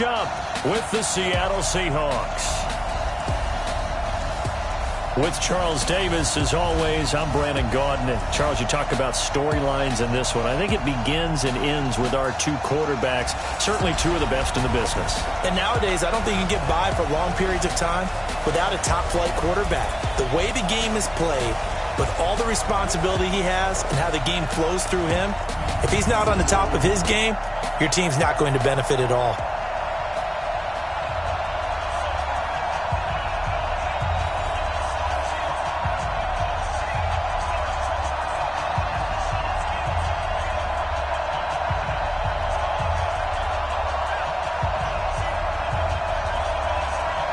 matchup with the Seattle Seahawks. With Charles Davis, as always, I'm Brandon Gaudin. Charles, you talk about storylines in this one. I think it begins and ends with our two quarterbacks, certainly two of the best in the business. And nowadays, I don't think you can get by for long periods of time without a top-flight quarterback. The way the game is played, with all the responsibility he has and how the game flows through him, if he's not on the top of his game, your team's not going to benefit at all.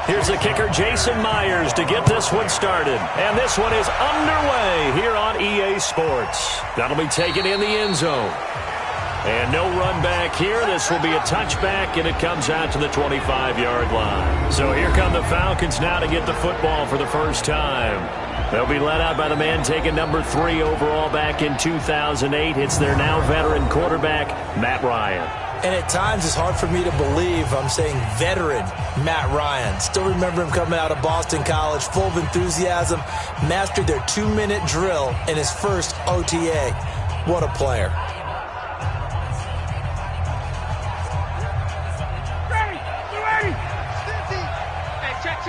Here's the kicker, Jason Myers, to get this one started. And this one is underway here on EA Sports. That'll be taken in the end zone. And no run back here. This will be a touchback, and it comes out to the 25-yard line. So here come the Falcons now to get the football for the first time. They'll be led out by the man taking number 3 overall back in 2008. It's their now veteran quarterback, Matt Ryan. And at times, it's hard for me to believe I'm saying veteran Matt Ryan. Still remember him coming out of Boston College, full of enthusiasm, mastered their 2-minute drill in his first OTA. What a player. Ready. Hey, check.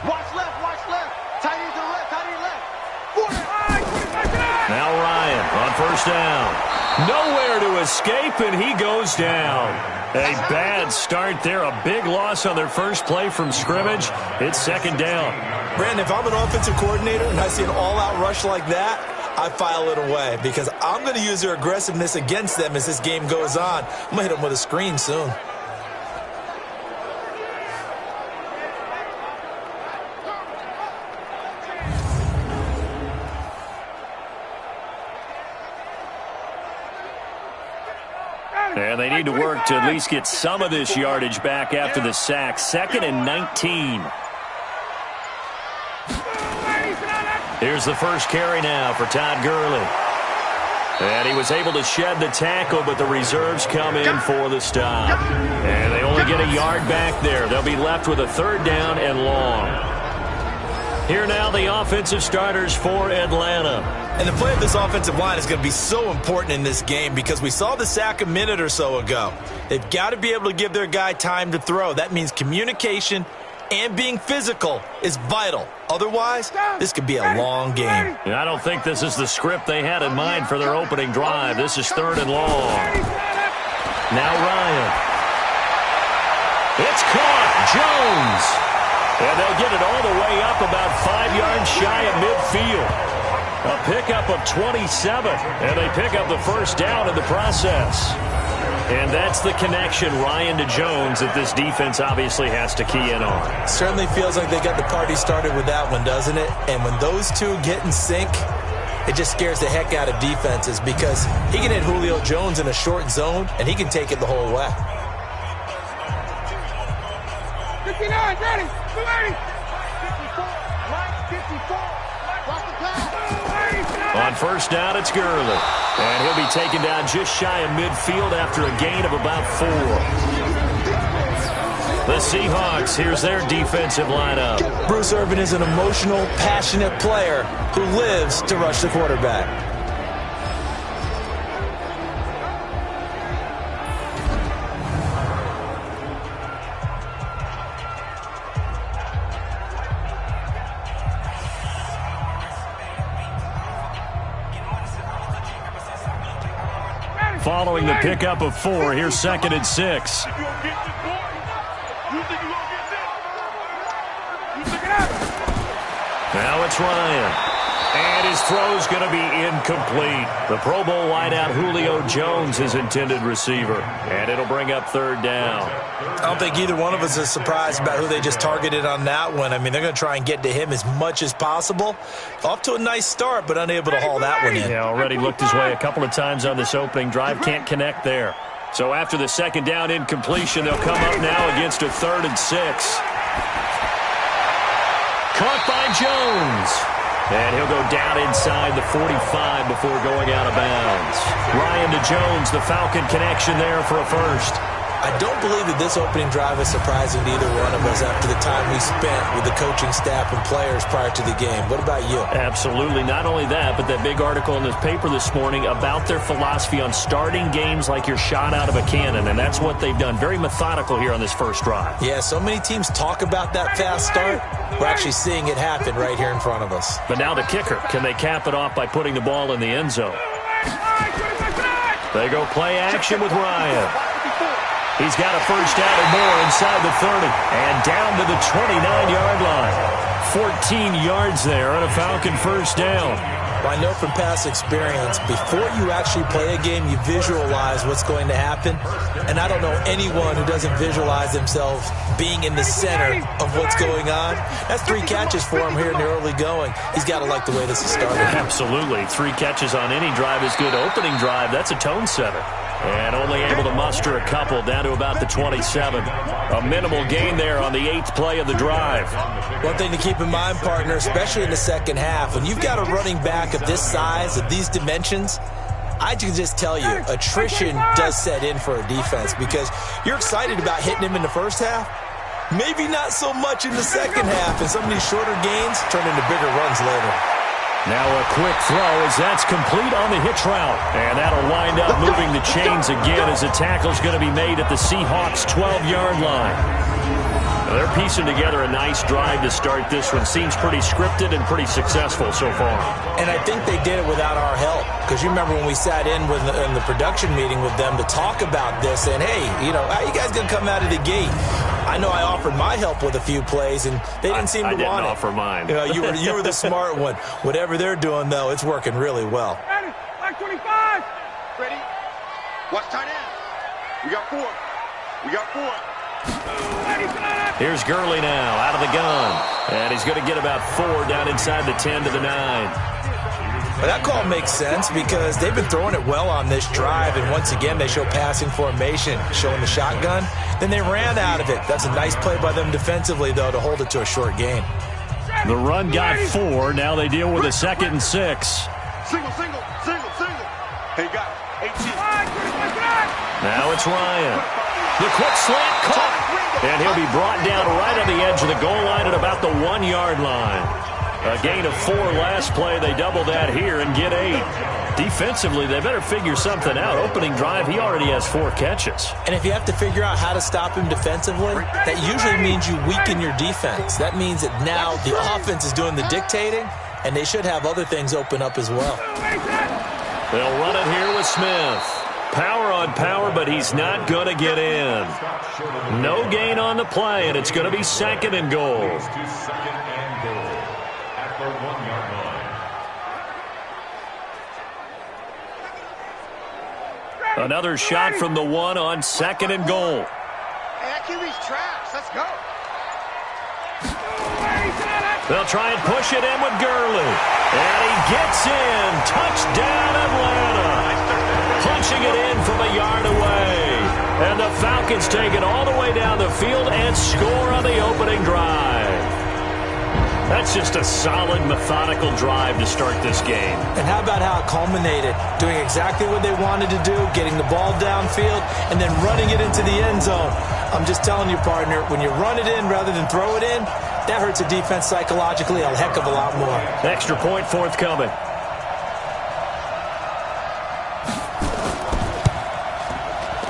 Watch left. Tight end to the left, tight end left. Now Ryan on first down. Nowhere to escape, and he goes down. A bad start there. A big loss on their first play from scrimmage. It's second down. Brandon, if I'm an offensive coordinator and I see an all-out rush like that, I file it away because I'm going to use their aggressiveness against them as this game goes on. I'm going to hit them with a screen soon. And they need to work to at least get some of this yardage back after the sack. 2nd and 19. Here's the first carry now for Todd Gurley. And he was able to shed the tackle, but the reserves come in for the stop. And they only get a yard back there. They'll be left with a 3rd down and long. Here now the offensive starters for Atlanta. And the play of this offensive line is going to be so important in this game because we saw the sack a minute or so ago. They've got to be able to give their guy time to throw. That means communication and being physical is vital. Otherwise, this could be a long game. And I don't think this is the script they had in mind for their opening drive. This is 3rd and long. Now Ryan. It's caught. Jones. And they'll get it all the way up about 5 yards shy of midfield. A pickup of 27, and they pick up the first down in the process. And that's the connection, Ryan to Jones, that this defense obviously has to key in on. Certainly feels like they got the party started with that one, doesn't it? And when those two get in sync, it just scares the heck out of defenses because he can hit Julio Jones in a short zone, and he can take it the whole way. 59, ready. 54, right, 54. Block the pass. On first down, it's Gurley. And he'll be taken down just shy of midfield after a gain of about 4. The Seahawks, here's their defensive lineup. Bruce Irvin is an emotional, passionate player who lives to rush the quarterback. Following the pickup of 4, here's 2nd and 6. Now it's Ryan. And his throw's going to be incomplete. The Pro Bowl wideout Julio Jones, his intended receiver. And it'll bring up 3rd down. I don't think either one of us is surprised about who they just targeted on that one. I mean, they're going to try and get to him as much as possible. Off to a nice start, but unable to haul that one in. Yeah, already looked his way a couple of times on this opening drive. Can't connect there. So after the 2nd down incompletion, they'll come up now against a 3rd and 6. Caught by Jones. And he'll go down inside the 45 before going out of bounds. Ryan to Jones, the Falcon connection there for a first. I don't believe that this opening drive is surprising to either one of us after the time we spent with the coaching staff and players prior to the game. What about you? Absolutely. Not only that, but that big article in this paper this morning about their philosophy on starting games like you're shot out of a cannon, and that's what they've done. Very methodical here on this first drive. Yeah, so many teams talk about that fast start. We're actually seeing it happen right here in front of us. But now the kicker. Can they cap it off by putting the ball in the end zone? They go play action with Ryan. He's got a first down or more inside the 30 and down to the 29-yard line. 14 yards there on a Falcon first down. Well, I know from past experience, before you actually play a game, you visualize what's going to happen. And I don't know anyone who doesn't visualize themselves being in the center of what's going on. That's 3 catches for him here in the early going. He's got to like the way this is started. Absolutely. 3 catches on any drive is good. Opening drive, that's a tone setter. And only able to muster a couple down to about the 27. A minimal gain there on the 8th play of the drive. One thing to keep in mind, partner, especially in the second half, when you've got a running back of this size, of these dimensions, I can just tell you, attrition does set in for a defense because you're excited about hitting him in the first half. Maybe not so much in the second half, and some of these shorter gains turn into bigger runs later. Now a quick throw as that's complete on the hitch route. And that'll wind up moving the chains again as the tackle's going to be made at the Seahawks' 12-yard line. Now they're piecing together a nice drive to start this one. Seems pretty scripted and pretty successful so far. And I think they did it without our help. Because you remember when we sat in the production meeting with them to talk about this, and hey, how you guys going to come out of the gate? I know I offered my help with a few plays, and they didn't seem to want it. I didn't offer mine. You were the smart one. Whatever they're doing, though, it's working really well. Ready? Back 25. Ready? Watch tight end. We got 4. We got 4. Here's Gurley now out of the gun. And he's going to get about 4 down inside the 10 to the 9. But that call makes sense because they've been throwing it well on this drive, and once again they show passing formation, showing the shotgun. Then they ran out of it. That's a nice play by them defensively, though, to hold it to a short gain. The run got 4. Now they deal with a 2nd and 6. Single. Hey, got 18. Now it's Ryan. The quick slant caught. And he'll be brought down right on the edge of the goal line at about the 1-yard line. A gain of 4 last play. They double that here and get 8. Defensively, they better figure something out. Opening drive, he already has 4 catches. And if you have to figure out how to stop him defensively, that usually means you weaken your defense. That means that now the offense is doing the dictating, and they should have other things open up as well. They'll run it here with Smith. Power on power, but he's not going to get in. No gain on the play, and it's going to be 2nd and goal. Another shot from the 1 on 2nd and goal. Hey, that QB's trash. Let's go. They'll try and push it in with Gurley. And he gets in. Touchdown, Atlanta. Punching it in from a yard away. And the Falcons take it all the way down the field and score on the opening drive. That's just a solid, methodical drive to start this game. And how about how it culminated? Doing exactly what they wanted to do, getting the ball downfield, and then running it into the end zone. I'm just telling you, partner, when you run it in rather than throw it in, that hurts a defense psychologically a heck of a lot more. Extra point forthcoming.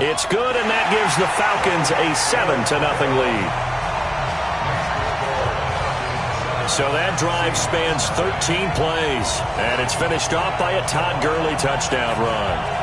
It's good, and that gives the Falcons a 7-0 lead. So that drive spans 13 plays, and it's finished off by a Todd Gurley touchdown run.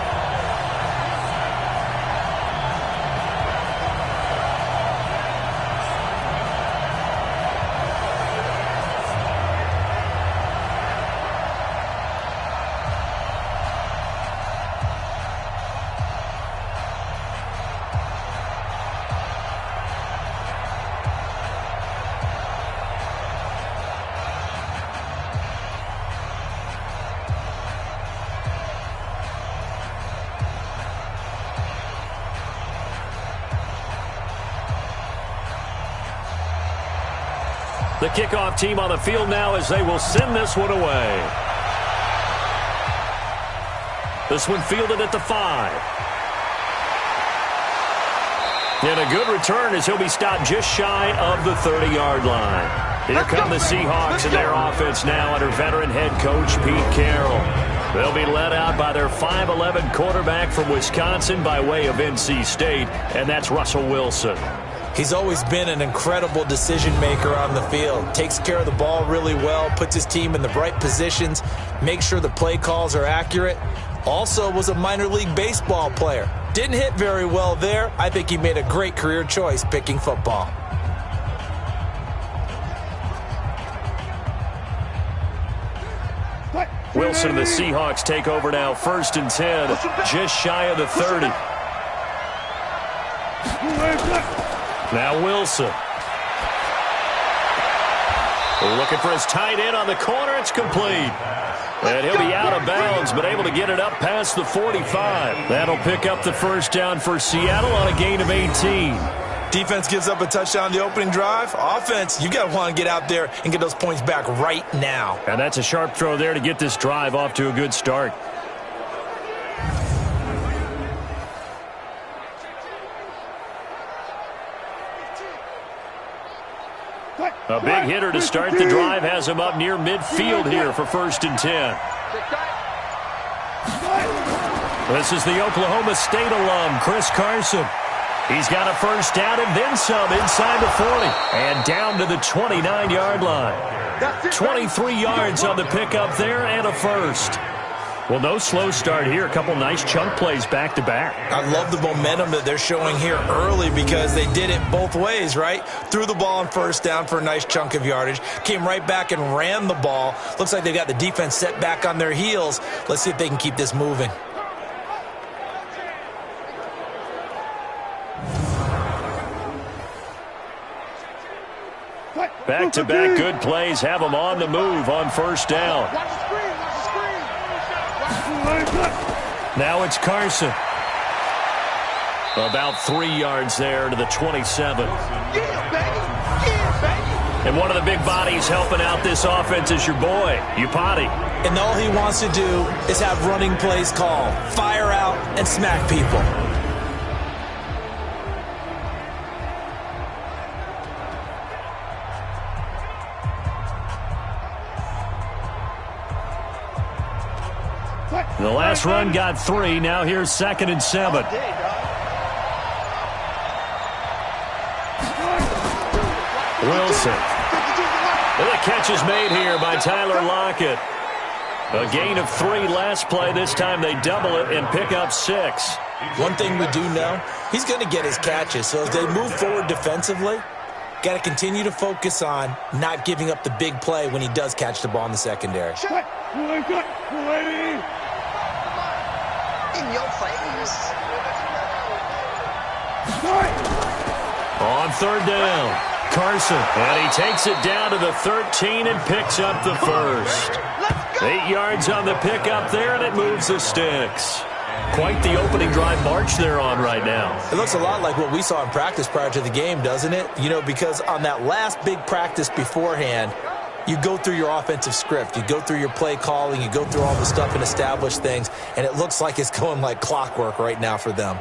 The kickoff team on the field now as they will send this one away. This one fielded at the 5. And a good return as he'll be stopped just shy of the 30-yard line. Here come the Seahawks and their offense now under veteran head coach Pete Carroll. They'll be led out by their 5'11 quarterback from Wisconsin by way of NC State, and that's Russell Wilson. He's always been an incredible decision maker on the field. Takes care of the ball really well, puts his team in the right positions, makes sure the play calls are accurate. Also was a minor league baseball player. Didn't hit very well there. I think he made a great career choice picking football. Wilson and the Seahawks take over now, 1st and 10, just shy of the 30. Now Wilson. Looking for his tight end on the corner. It's complete. And he'll be out of bounds, but able to get it up past the 45. That'll pick up the first down for Seattle on a gain of 18. Defense gives up a touchdown the opening drive. Offense, you got to want to get out there and get those points back right now. And that's a sharp throw there to get this drive off to a good start. A big hitter to start the drive has him up near midfield here for 1st and 10. This is the Oklahoma State alum, Chris Carson. He's got a first down and then some inside the 40 and down to the 29-yard line. 23 yards on the pickup there and a first. Well, no slow start here. A couple nice chunk plays back-to-back. I love the momentum that they're showing here early because they did it both ways, right? Threw the ball on first down for a nice chunk of yardage. Came right back and ran the ball. Looks like they've got the defense set back on their heels. Let's see if they can keep this moving. Back-to-back good plays have them on the move on first down. Now it's Carson. About 3 yards there to the 27. And one of the big bodies helping out this offense is your boy, Upati. And all he wants to do is have running plays called. Fire out and smack people. The last run got 3. Now here's 2nd and 7. Wilson. And the catch is made here by Tyler Lockett. A gain of 3 last play. This time they double it and pick up 6. One thing we do know, he's going to get his catches. So as they move forward defensively, got to continue to focus on not giving up the big play when he does catch the ball in the secondary. In your face. On 3rd down, Carson. And he takes it down to the 13 and picks up the first. 8 yards on the pickup there, and it moves the sticks. Quite the opening drive march they're on right now. It looks a lot like what we saw in practice prior to the game, doesn't it? You know, because on that last big practice beforehand, you go through your offensive script. You go through your play calling. You go through all the stuff and establish things. And it looks like it's going like clockwork right now for them.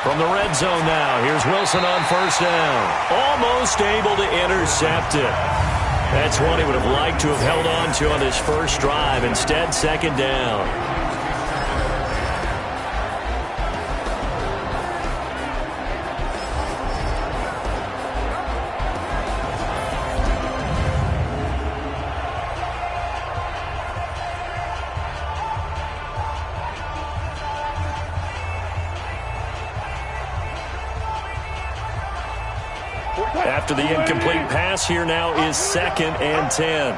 From the red zone now, here's Wilson on first down. Almost able to intercept it. That's one he would have liked to have held on to on his first drive. Instead, 2nd down. After the incomplete pass, here now is 2nd and 10.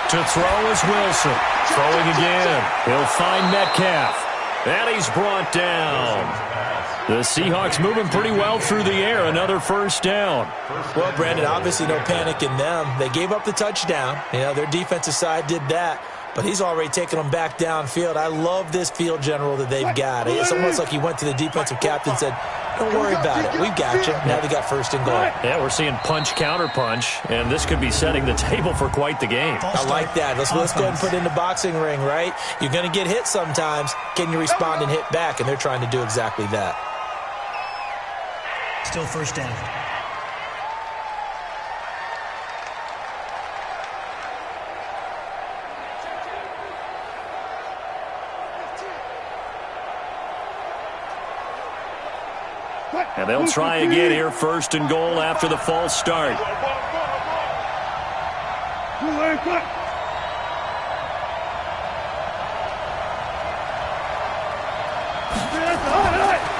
To throw is Wilson. Throwing again. He'll find Metcalf. And he's brought down. The Seahawks moving pretty well through the air. Another first down. Well, Brandon, obviously no panic in them. They gave up the touchdown. You know, their defensive side did that. But he's already taken them back downfield. I love this field general that they've got. It's almost like he went to the defensive captain and said, Don't worry about it. We've got you. Now they got first and goal. Yeah, we're seeing punch, counter punch, and this could be setting the table for quite the game. I like that. Let's go ahead and put it in the boxing ring, right? You're going to get hit sometimes. Can you respond and hit back? And they're trying to do exactly that. Still first down. And they'll try again here, first and goal after the false start.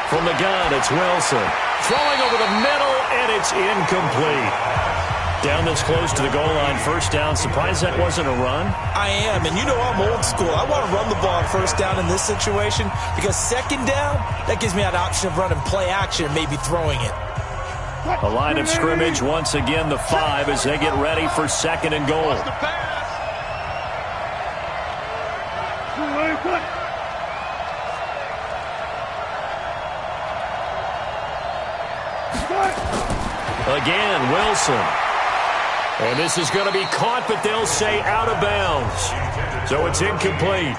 From the gun, it's Wilson. Throwing over the middle, and it's incomplete. Down this close to the goal line, first down. Surprised that wasn't a run? I am, and you know I'm old school. I want to run the ball on first down in this situation because second down, that gives me an option of running play action and maybe throwing it. A line of scrimmage, once again the 5 as they get ready for second and goal. Again, Wilson. And this is going to be caught, but they'll say out of bounds. So it's incomplete.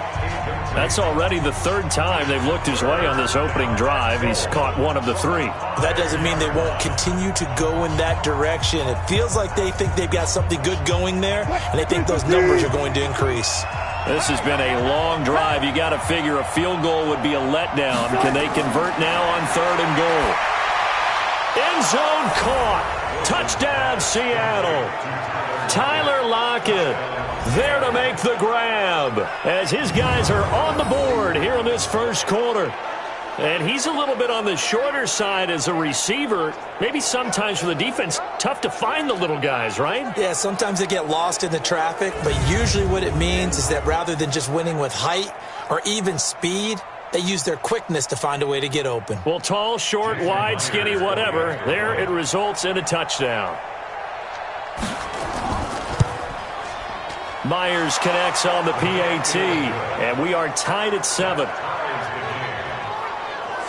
That's already the third time they've looked his way on this opening drive. He's caught one of the 3. That doesn't mean they won't continue to go in that direction. It feels like they think they've got something good going there, and they think those numbers are going to increase. This has been a long drive. You got to figure a field goal would be a letdown. Can they convert now on third and goal? End zone caught. Touchdown, Seattle. Tyler Lockett there to make the grab as his guys are on the board here in this first quarter. And he's a little bit on the shorter side as a receiver. Maybe sometimes for the defense, tough to find the little guys, right? Yeah, sometimes they get lost in the traffic, but usually what it means is that rather than just winning with height or even speed, they use their quickness to find a way to get open. Well, tall, short, wide, skinny, whatever. There it results in a touchdown. Myers connects on the PAT, and we are tied at 7.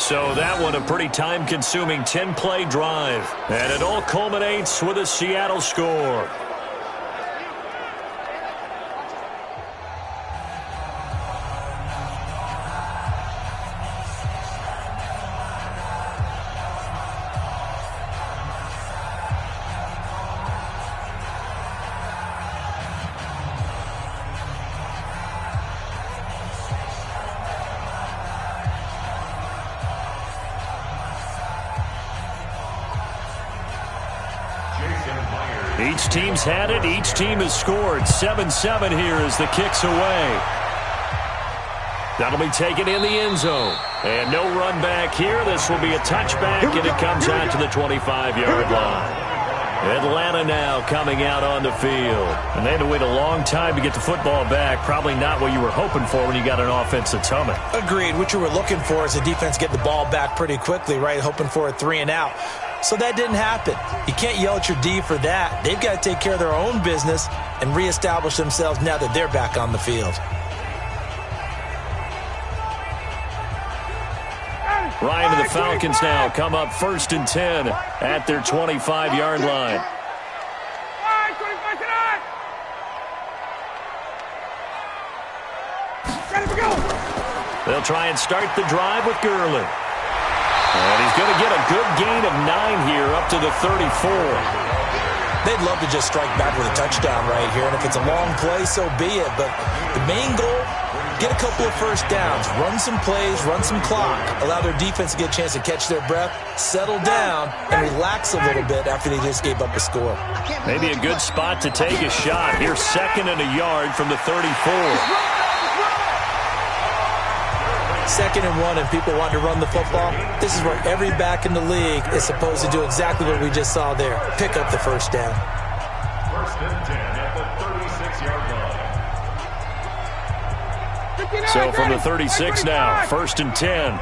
So that one a pretty time-consuming 10-play drive. And it all culminates with a Seattle score. Each team's had it. Each team has scored. 7-7 here as the kick's away. That'll be taken in the end zone. And no run back here. This will be a touchback, and it comes out to the 25-yard line. Atlanta now coming out on the field. And they had to wait a long time to get the football back. Probably not what you were hoping for when you got an offense that's humming. Agreed. What you were looking for is the defense get the ball back pretty quickly, right? Hoping for a 3-and-out. So that didn't happen. You can't yell at your D for that. They've got to take care of their own business and reestablish themselves now that they're back on the field. Ryan and the Falcons now come up first and 10 at their 25-yard line. They'll try and start the drive with Gurley. And he's going to get a good gain of 9 here up to the 34. They'd love to just strike back with a touchdown right here, and if it's a long play, so be it. But the main goal, get a couple of first downs, run some plays, run some clock, allow their defense to get a chance to catch their breath, settle down, and relax a little bit after they just gave up a score. Maybe a good spot to take a shot. Here, 2nd and a yard from the 34. 2nd and 1, and people want to run the football. This is where every back in the league is supposed to do exactly what we just saw there. Pick up the first down. 1st and 10 at the 36-yard line. So from the 36 now, 1st and 10.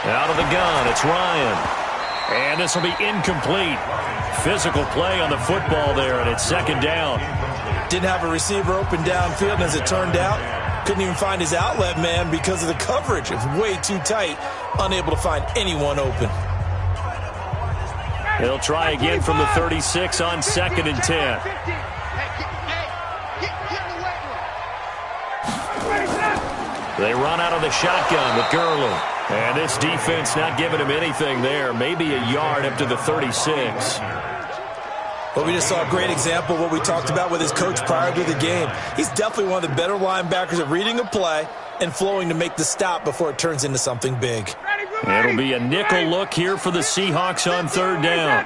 Out of the gun, it's Ryan. And this will be incomplete. Physical play on the football there, and it's 2nd down. Didn't have a receiver open downfield, and as it turned out, Couldn't even find his outlet man because of the coverage. It was way too tight, unable to find anyone open. They'll try again from the 36 on 2nd and 10. They run out of the shotgun with Gurley. And this defense not giving him anything there. Maybe a yard up to the 36. But we just saw a great example of what we talked about with his coach prior to the game. He's definitely one of the better linebackers at reading a play and flowing to make the stop before it turns into something big. It'll be a nickel look here for the Seahawks on 3rd down.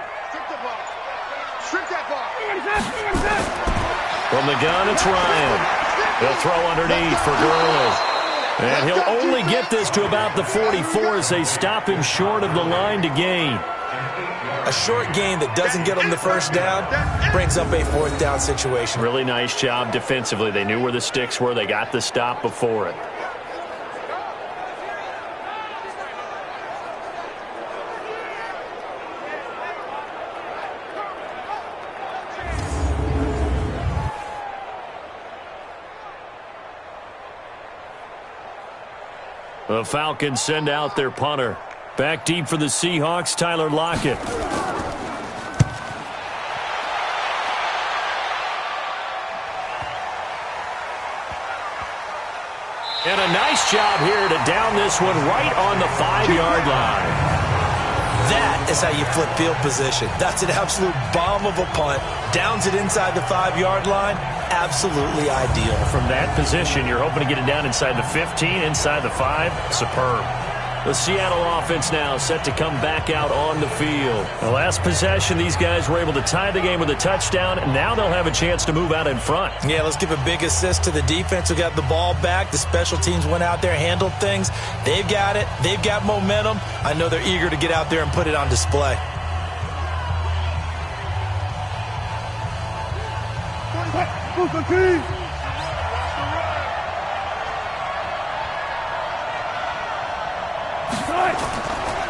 From the gun, it's Ryan. He'll throw underneath for Gurley. And he'll only get this to about the 44 as they stop him short of the line to gain. A short gain that doesn't get them the first down brings up a 4th down situation. Really nice job defensively. They knew where the sticks were. They got the stop before it. The Falcons send out their punter. Back deep for the Seahawks, Tyler Lockett. And a nice job here to down this one right on the 5-yard line. That is how you flip field position. That's an absolute bomb of a punt. Downs it inside the 5-yard line. Absolutely ideal. From that position, you're hoping to get it down inside the 15, inside the 5. Superb. The Seattle offense now set to come back out on the field. The last possession, these guys were able to tie the game with a touchdown, and now they'll have a chance to move out in front. Yeah, let's give a big assist to the defense who got the ball back. The special teams went out there, handled things. They've got it. They've got momentum. I know they're eager to get out there and put it on display.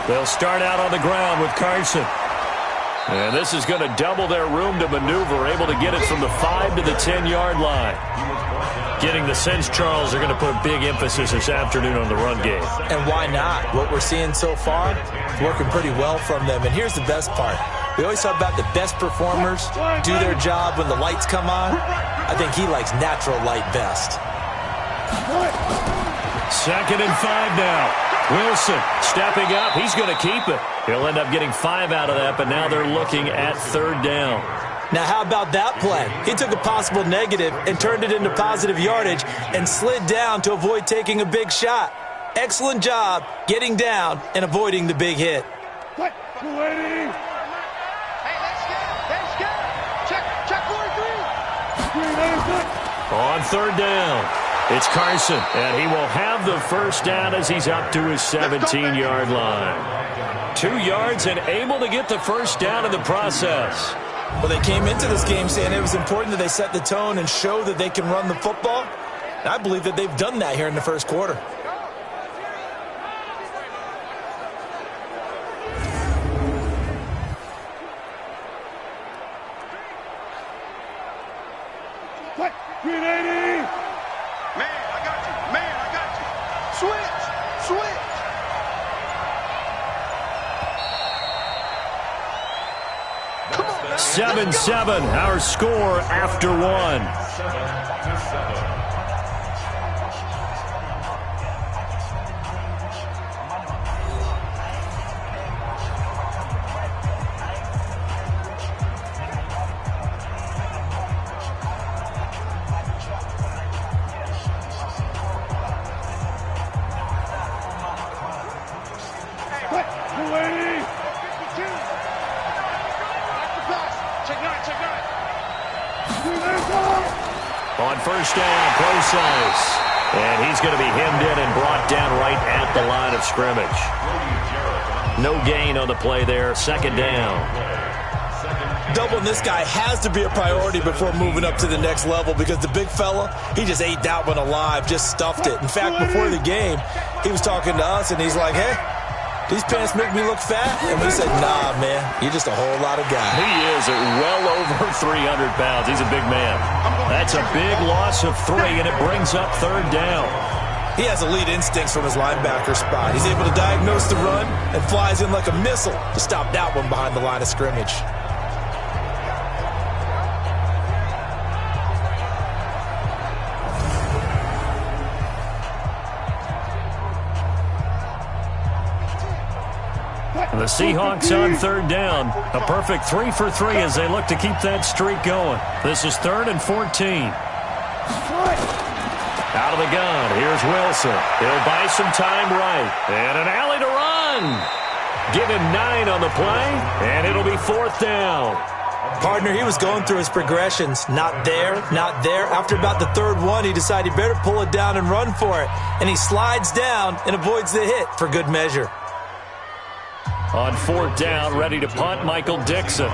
They'll start out on the ground with Carson. And this is going to double their room to maneuver, able to get it from the 5 to the 10-yard line. Getting the sense, Charles, they're going to put big emphasis this afternoon on the run game. And why not? What we're seeing so far is working pretty well from them. And here's the best part. We always talk about the best performers do their job when the lights come on. I think he likes natural light best. 2nd and 5 now. Wilson stepping up. He's going to keep it. He'll end up getting 5 out of that, but now they're looking at 3rd down. Now, how about that play? He took a possible negative and turned it into positive yardage and slid down to avoid taking a big shot. Excellent job getting down and avoiding the big hit. Hey, let's go. Check 43. On 3rd down. It's Carson, and he will have the first down as he's up to his 17-yard line. 2 yards and able to get the first down in the process. Well, they came into this game saying it was important that they set the tone and show that they can run the football. And I believe that they've done that here in the first quarter. What? 380. Man, I got you. Man, I got you. Switch. 7-7, our score after 1. 7-7. On first down, Procise. And he's going to be hemmed in and brought down right at the line of scrimmage. No gain on the play there. 2nd down. Doubling this guy has to be a priority before moving up to the next level because the big fella, he just ate that one alive, just stuffed it. In fact, before the game, he was talking to us, and he's like, hey, These pants make me look fat. And we said, nah, man, you're just a whole lot of guy. He is at well over 300 pounds. He's a big man. That's a big loss of 3, and it brings up 3rd down. He has elite instincts from his linebacker spot. He's able to diagnose the run and flies in like a missile to stop that one behind the line of scrimmage. The Seahawks on 3rd down. A perfect 3 for 3 as they look to keep that streak going. This is 3rd and 14. Out of the gun. Here's Wilson. He'll buy some time right. And an alley to run. Give him 9 on the play, and it'll be 4th down. Partner, he was going through his progressions. Not there, not there. After about the 3rd one, he decided he better pull it down and run for it. And he slides down and avoids the hit for good measure. On 4th down, ready to punt, Michael Dixon.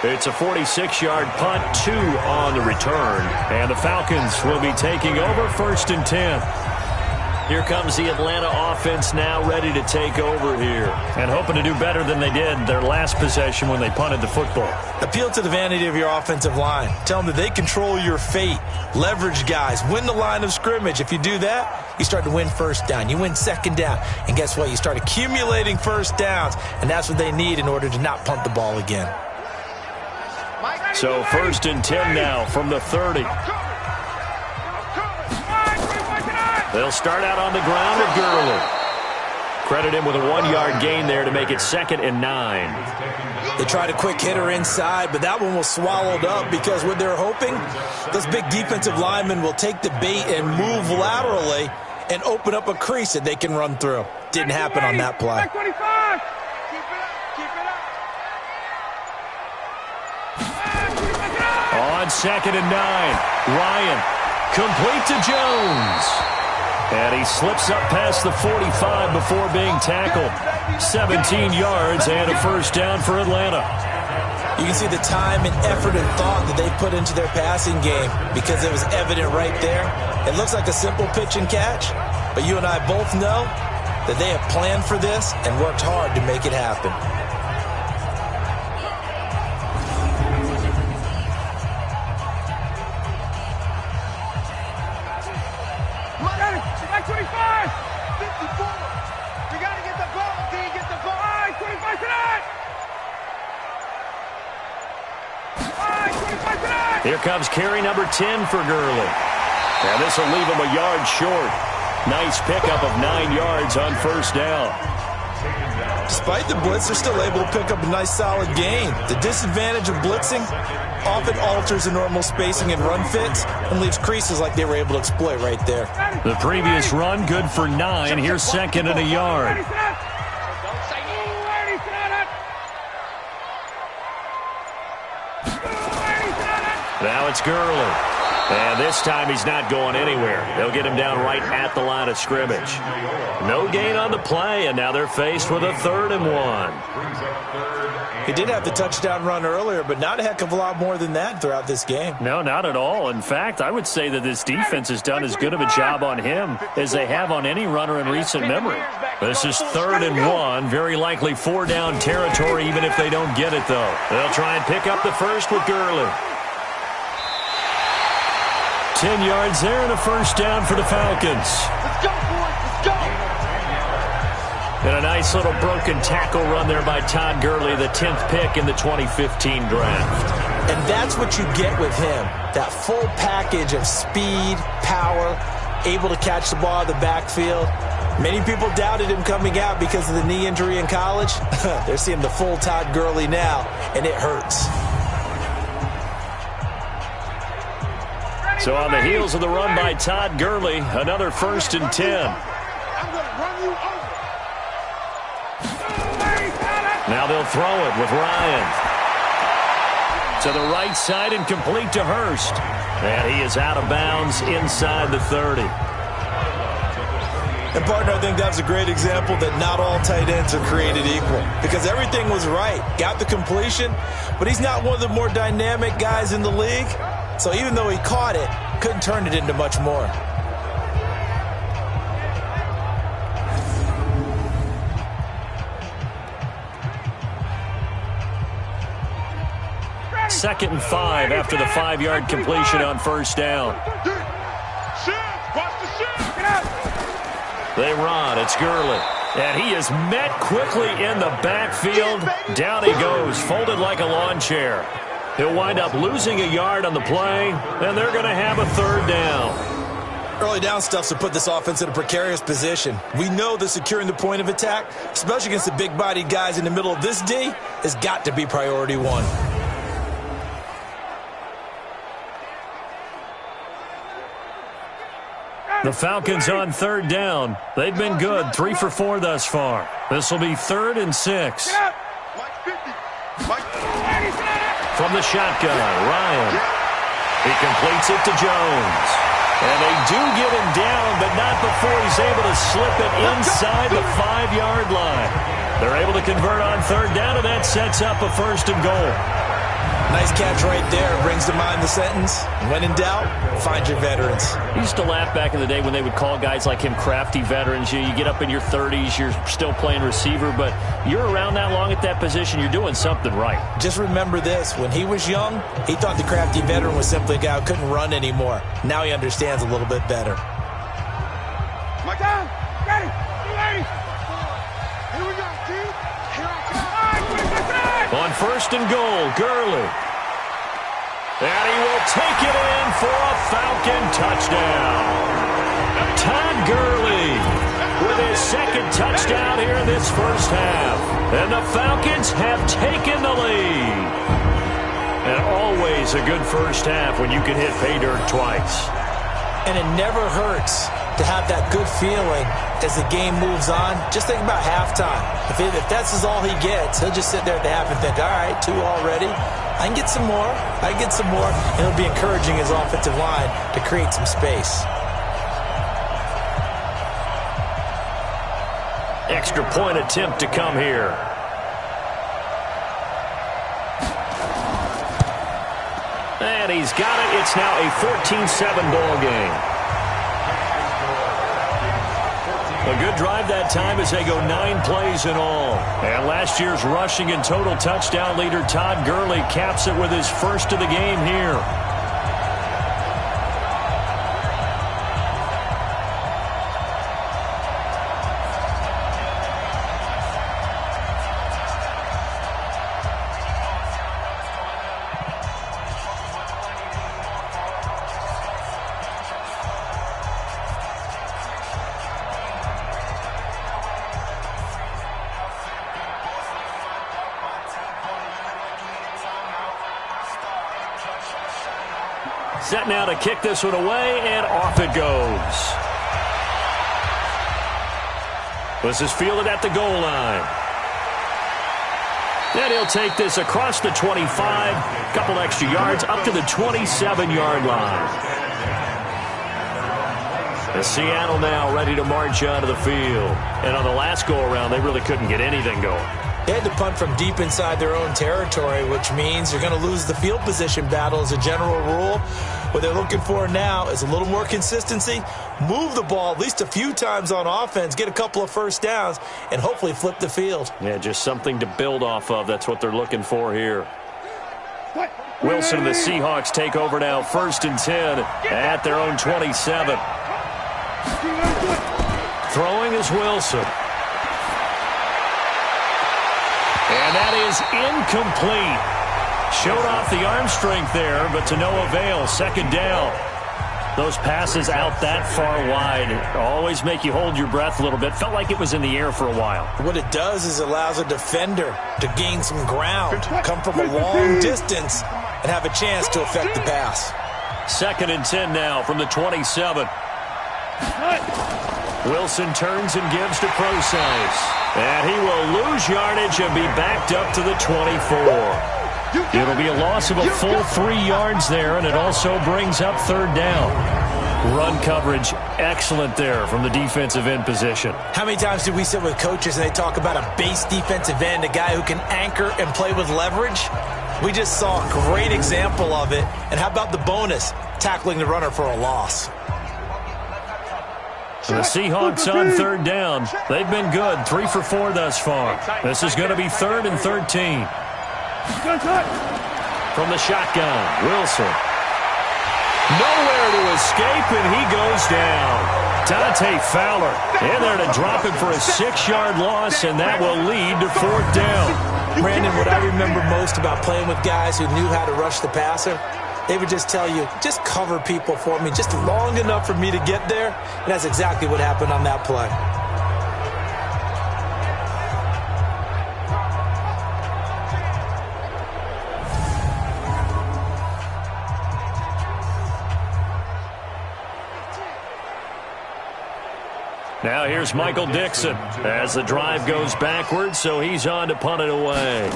It's a 46-yard punt, 2 on the return. And the Falcons will be taking over 1st and 10. Here comes the Atlanta offense now ready to take over here. And hoping to do better than they did their last possession when they punted the football. Appeal to the vanity of your offensive line. Tell them that they control your fate. Leverage guys. Win the line of scrimmage. If you do that, you start to win 1st down. You win 2nd down. And guess what? You start accumulating 1st downs. And that's what they need in order to not punt the ball again. So 1st and 10 now from the 30. They'll start out on the ground with Gurley. Credit him with a 1-yard gain there to make it 2nd and 9. They tried a quick hitter inside, but that one was swallowed up because what they're hoping, those big defensive linemen will take the bait and move laterally and open up a crease that they can run through. Didn't happen on that play. On 2nd and 9, Ryan complete to Jones. And he slips up past the 45 before being tackled. 17 yards and a 1st down for Atlanta. You can see the time and effort and thought that they put into their passing game because it was evident right there. It looks like a simple pitch and catch, but you and I both know that they have planned for this and worked hard to make it happen. Here comes carry number 10 for Gurley. And this will leave him a yard short. Nice pickup of 9 yards on 1st down. Despite the blitz, they're still able to pick up a nice solid gain. The disadvantage of blitzing often alters the normal spacing and run fits and leaves creases like they were able to exploit right there. The previous run good for 9. Here's 2nd and a yard. Now it's Gurley. And this time he's not going anywhere. They'll get him down right at the line of scrimmage. No gain on the play, and now they're faced with a 3rd and 1. He did have the touchdown run earlier, but not a heck of a lot more than that throughout this game. No, not at all. In fact, I would say that this defense has done as good of a job on him as they have on any runner in recent memory. This is 3rd and 1, very likely 4-down territory even if they don't get it, though. They'll try and pick up the 1st with Gurley. 10 yards there and a 1st down for the Falcons. Let's go, boys. Let's go. And a nice little broken tackle run there by Todd Gurley, the 10th pick in the 2015 draft. And that's what you get with him, that full package of speed, power, able to catch the ball in the backfield. Many people doubted him coming out because of the knee injury in college. They're seeing the full Todd Gurley now, and it hurts. So on the heels of the run by Todd Gurley, another 1st and 10. I'm going to run you over. Now they'll throw it with Ryan. To the right side and complete to Hurst. And he is out of bounds inside the 30. And, partner, I think that was a great example that not all tight ends are created equal because everything was right. Got the completion, but he's not one of the more dynamic guys in the league. So even though he caught it, couldn't turn it into much more. Second and 5 after the 5-yard completion on first down. They run. It's Gurley. And he is met quickly in the backfield. Down he goes, folded like a lawn chair. He'll wind up losing a yard on the play, and they're going to have a third down. Early down stuffs to put this offense in a precarious position. We know that securing the point of attack, especially against the big-bodied guys in the middle of this D, has got to be priority one. The Falcons on third down. They've been good, 3 for 4 thus far. This will be 3rd and 6. From the shotgun, Ryan. He completes it to Jones. And they do get him down, but not before he's able to slip it inside the 5-yard line. They're able to convert on third down, and that sets up a 1st and goal. Nice catch right there. Brings to mind the sentence, when in doubt, find your veterans. I used to laugh back in the day when they would call guys like him crafty veterans. You get up in your 30s, you're still playing receiver, but you're around that long at that position, you're doing something right. Just remember this. When he was young, he thought the crafty veteran was simply a guy who couldn't run anymore. Now he understands a little bit better. Mike down. Got it. Here we go, team. Here I come. On 1st and goal, Gurley. And he will take it in for a Falcon touchdown. Todd Gurley with his 2nd touchdown here in this first half. And the Falcons have taken the lead. And always a good first half when you can hit pay dirt twice. And it never hurts to have that good feeling as the game moves on. Just think about halftime. If that's all he gets, he'll just sit there at the half and think, all right, 2 already. I can get some more. I can get some more. And he'll be encouraging his offensive line to create some space. Extra point attempt to come here. And he's got it. It's now a 14-7 ball game. A good drive that time as they go 9 plays in all. And last year's rushing and total touchdown leader Todd Gurley caps it with his 1st of the game here. Set now to kick this one away, and off it goes. This is fielded at the goal line. And he'll take this across the 25, couple extra yards, up to the 27-yard line. And Seattle now ready to march onto the field. And on the last go-around, they really couldn't get anything going. They had to punt from deep inside their own territory, which means you're going to lose the field position battle as a general rule. What they're looking for now is a little more consistency, move the ball at least a few times on offense, get a couple of first downs, and hopefully flip the field. Yeah, just something to build off of. That's what they're looking for here. Wilson and the Seahawks take over now, 1st and 10 at their own 27. Throwing is Wilson. And that is incomplete. Showed off the arm strength there, but to no avail. 2nd down. Those passes out that far wide always make you hold your breath a little bit. Felt like it was in the air for a while. What it does is allows a defender to gain some ground, come from a long distance, and have a chance to affect the pass. 2nd and 10 now from the 27. Wilson turns and gives to Procise. And he will lose yardage and be backed up to the 24. It'll be a loss of a full 3 yards there, and it also brings up 3rd down. Run coverage, excellent there from the defensive end position. How many times do we sit with coaches and they talk about a base defensive end, a guy who can anchor and play with leverage? We just saw a great example of it. And how about the bonus, tackling the runner for a loss? The Seahawks on third down. They've been good, 3 for 4 thus far. This is going to be 3rd and 13. From the shotgun, Wilson. Nowhere to escape, and he goes down. Dante Fowler in there to drop him for a 6-yard loss, and that will lead to 4th down. Brandon, what I remember most about playing with guys who knew how to rush the passer, they would just tell you, just cover people for me, just long enough for me to get there. And that's exactly what happened on that play. Now here's Michael Dixon as the drive goes backwards, so he's on to punt it away.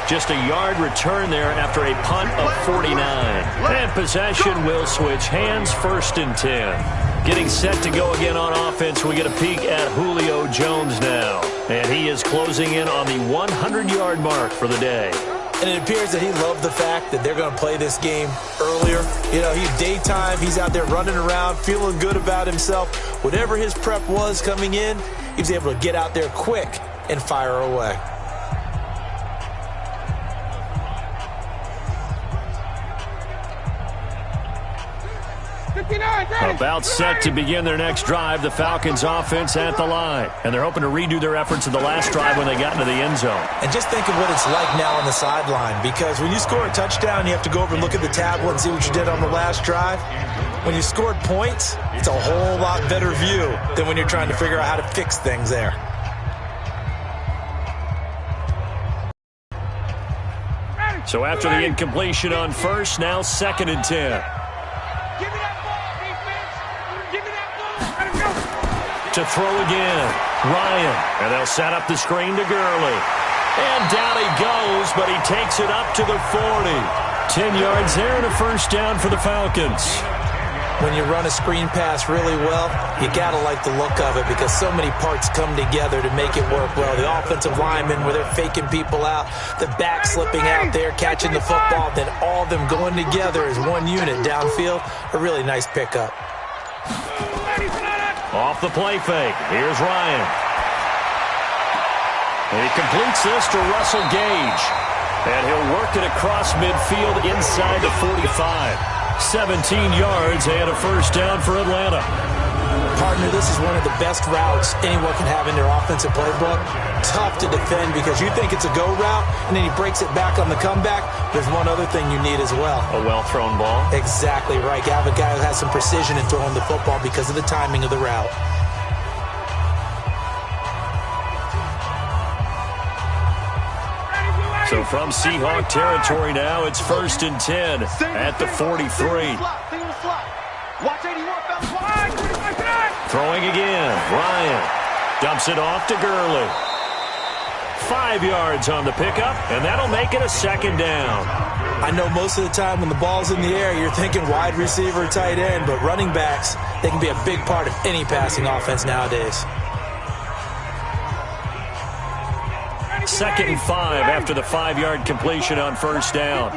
Just a yard return there after a punt of 49. And possession will switch hands, 1st and 10. Getting set to go again on offense, we get a peek at Julio Jones now. And he is closing in on the 100-yard mark for the day. And it appears that he loved the fact that they're going to play this game earlier. You know, he's daytime. He's out there running around, feeling good about himself. Whatever his prep was coming in, he was able to get out there quick and fire away. About set to begin their next drive, the Falcons offense at the line. And they're hoping to redo their efforts of the last drive when they got into the end zone. And just think of what it's like now on the sideline, because when you score a touchdown, you have to go over and look at the tablet and see what you did on the last drive. When you scored points, it's a whole lot better view than when you're trying to figure out how to fix things there. So after the incompletion on first, now 2nd and 10. To throw again, Ryan, and they'll set up the screen to Gurley. And down he goes, but he takes it up to the 40. 10 yards there and a 1st down for the Falcons. When you run a screen pass really well, you got to like the look of it because so many parts come together to make it work well. The offensive linemen, where they're faking people out, the back slipping out there, catching the football, then all of them going together as one unit downfield. A really nice pickup. Off the play fake. Here's Ryan. And he completes this to Russell Gage. And he'll work it across midfield inside the 45. 17 yards and a 1st down for Atlanta. Partner, this is one of the best routes anyone can have in their offensive playbook. Tough to defend because you think it's a go route, and then he breaks it back on the comeback. There's one other thing you need as well. A well-thrown ball. Exactly right. You have a guy who has some precision in throwing the football because of the timing of the route. So from Seahawk territory now, it's 1st and 10 at the 43. Throwing again, Ryan dumps it off to Gurley. 5 yards on the pickup, and that'll make it a 2nd down. I know most of the time when the ball's in the air, you're thinking wide receiver, tight end, but running backs, they can be a big part of any passing offense nowadays. 2nd and 5 after the 5-yard completion on 1st down.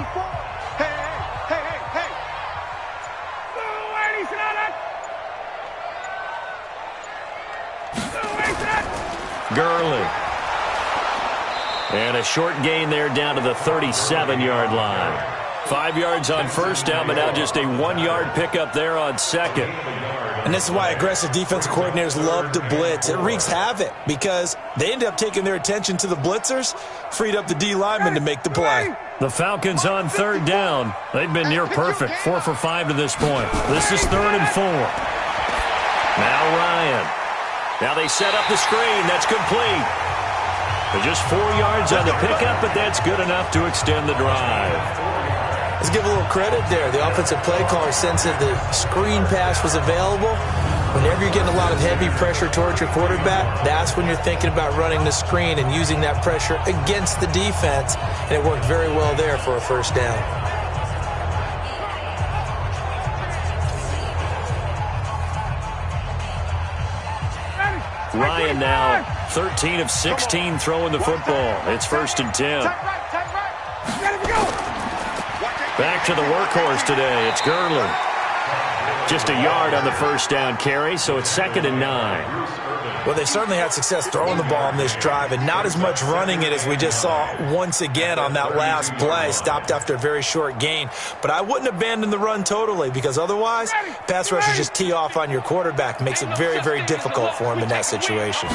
Gurley. And a short gain there down to the 37-yard line. 5 yards on 1st down, but now just a 1-yard pickup there on 2nd. And this is why aggressive defensive coordinators love to blitz. It wreaks havoc because they end up taking their attention to the blitzers, freed up the D linemen to make the play. The Falcons on 3rd down. They've been near perfect, 4 for 5 to this point. This is 3rd and 4. Now Ryan. Now they set up the screen. That's complete. They're just 4 yards on the pickup, but that's good enough to extend the drive. Let's give a little credit there. The offensive play caller sensed that the screen pass was available. Whenever you're getting a lot of heavy pressure towards your quarterback, that's when you're thinking about running the screen and using that pressure against the defense. And it worked very well there for a first down. Ryan now 13 of 16 throwing the football. It's 1st and 10. Back to the workhorse today. It's Gurley. Just a yard on the first down carry, so it's 2nd and 9. Well, they certainly had success throwing the ball on this drive, and not as much running it as we just saw once again on that last play. Stopped after a very short gain. But I wouldn't abandon the run totally, because otherwise, pass rushers just tee off on your quarterback. Makes it very, very difficult for him in that situation.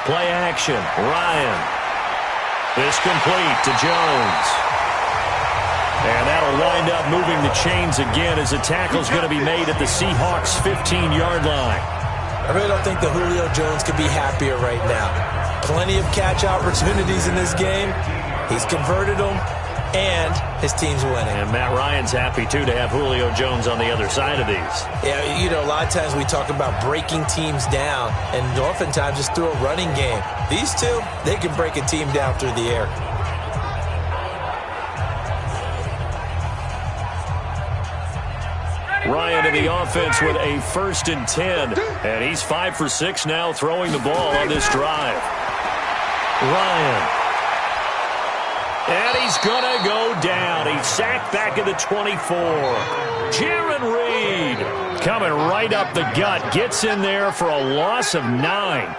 Play action. Ryan. This complete to Jones. And that'll wind up moving the chains again as the tackle's going to be made at the Seahawks' 15-yard line. I really don't think that Julio Jones could be happier right now. Plenty of catch opportunities in this game. He's converted them, and his team's winning. And Matt Ryan's happy, too, to have Julio Jones on the other side of these. Yeah, you know, a lot of times we talk about breaking teams down, and oftentimes it's through a running game. These two, they can break a team down through the air. Ryan in the offense with a 1st and 10. And he's 5 for 6 now throwing the ball on this drive. Ryan. And he's going to go down. He's sacked back at the 24. Jaron Reed coming right up the gut. Gets in there for a loss of 9.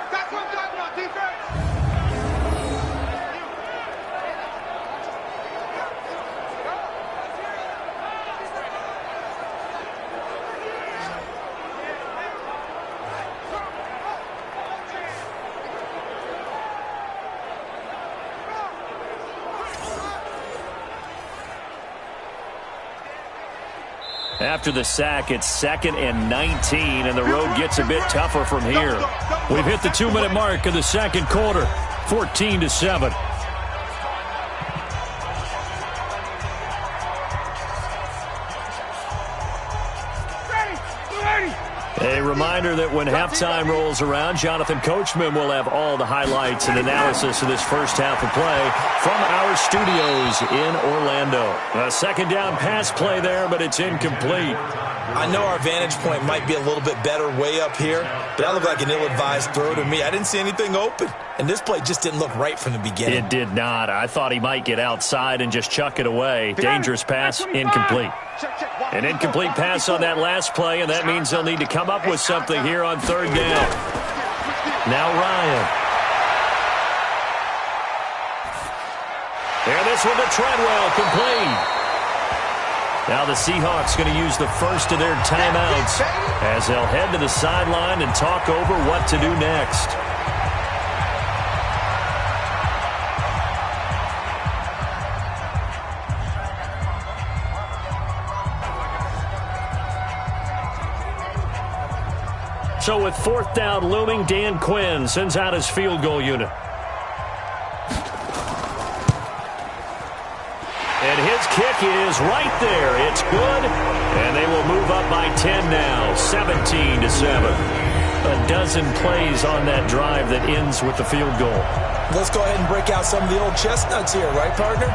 After the sack, it's 2nd and 19, and the road gets a bit tougher from here. We've hit the 2-minute mark of the second quarter, 14-7. A reminder that when halftime rolls around, Jonathan Coachman will have all the highlights and analysis of this first half of play from our studios in Orlando. A 2nd down pass play there, but it's incomplete. I know our vantage point might be a little bit better way up here, but that looked like an ill-advised throw to me. I didn't see anything open, and this play just didn't look right from the beginning. It did not. I thought he might get outside and just chuck it away. Dangerous pass, incomplete. An incomplete pass on that last play, and that means they'll need to come up with something here on 3rd down. Now Ryan. And this one to Treadwell, complete. Now the Seahawks going to use the first of their timeouts as they'll head to the sideline and talk over what to do next. So with 4th down looming, Dan Quinn sends out his field goal unit. And his kick is right there. It's good. And they will move up by 10 now, 17-7. A dozen plays on that drive that ends with the field goal. Let's go ahead and break out some of the old chestnuts here, right, partner?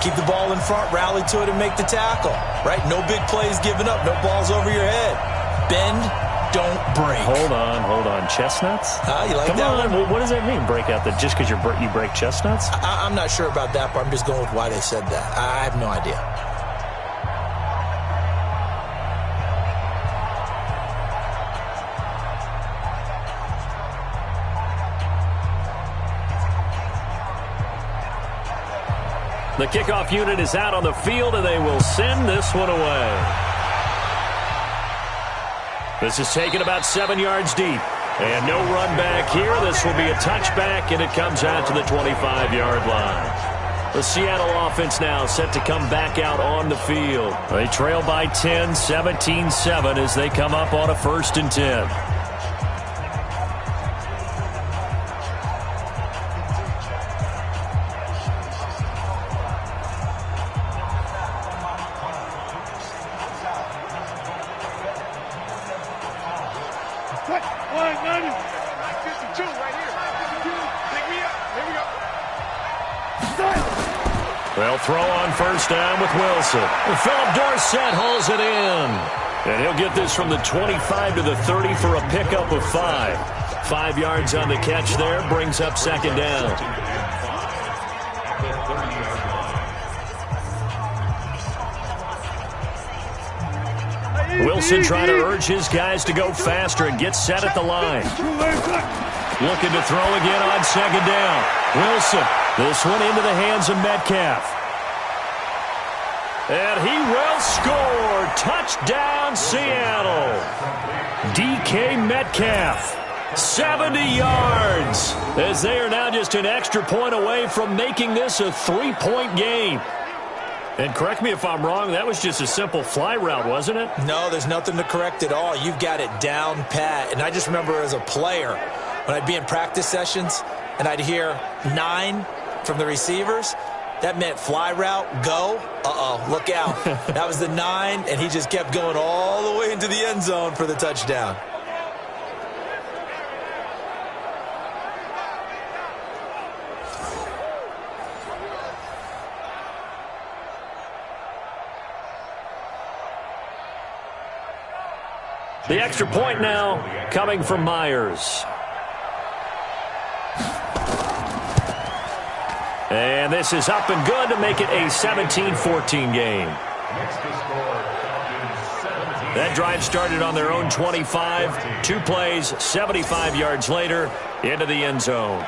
Keep the ball in front, rally to it, and make the tackle, right? No big plays given up, no balls over your head. Bend, don't break. Hold on. Chestnuts? You like Come that on. one? What does that mean, break out? That just because you break chestnuts? I'm not sure about that, but I'm just going with why they said that. I have no idea. The kickoff unit is out on the field, and they will send this one away. This is taken about 7 yards deep. And no run back here. This will be a touchback, and it comes out to the 25-yard line. The Seattle offense now set to come back out on the field. They trail by 10, 17-7 as they come up on a 1st and 10. They'll throw on first down with Wilson. And Philip Dorsett hauls it in. And he'll get this from the 25 to the 30 for a pickup of 5. 5 yards on the catch there, brings up second down. Wilson trying to urge his guys to go faster and get set at the line. Looking to throw again on second down. Wilson, this one into the hands of Metcalf. And he will score. Touchdown, Seattle. DK Metcalf, 70 yards, as they are now just an extra point away from making this a 3-point game. And correct me if I'm wrong, that was just a simple fly route, wasn't it? No, there's nothing to correct at all. You've got it down pat. And I just remember as a player, when I'd be in practice sessions and I'd hear 9 from the receivers, that meant fly route, go. Uh-oh, look out. That was the 9, and he just kept going all the way into the end zone for the touchdown. The extra point now coming from Myers. And this is up and good to make it a 17-14 game. That drive started on their own 25. 2 plays, 75 yards later, into the end zone.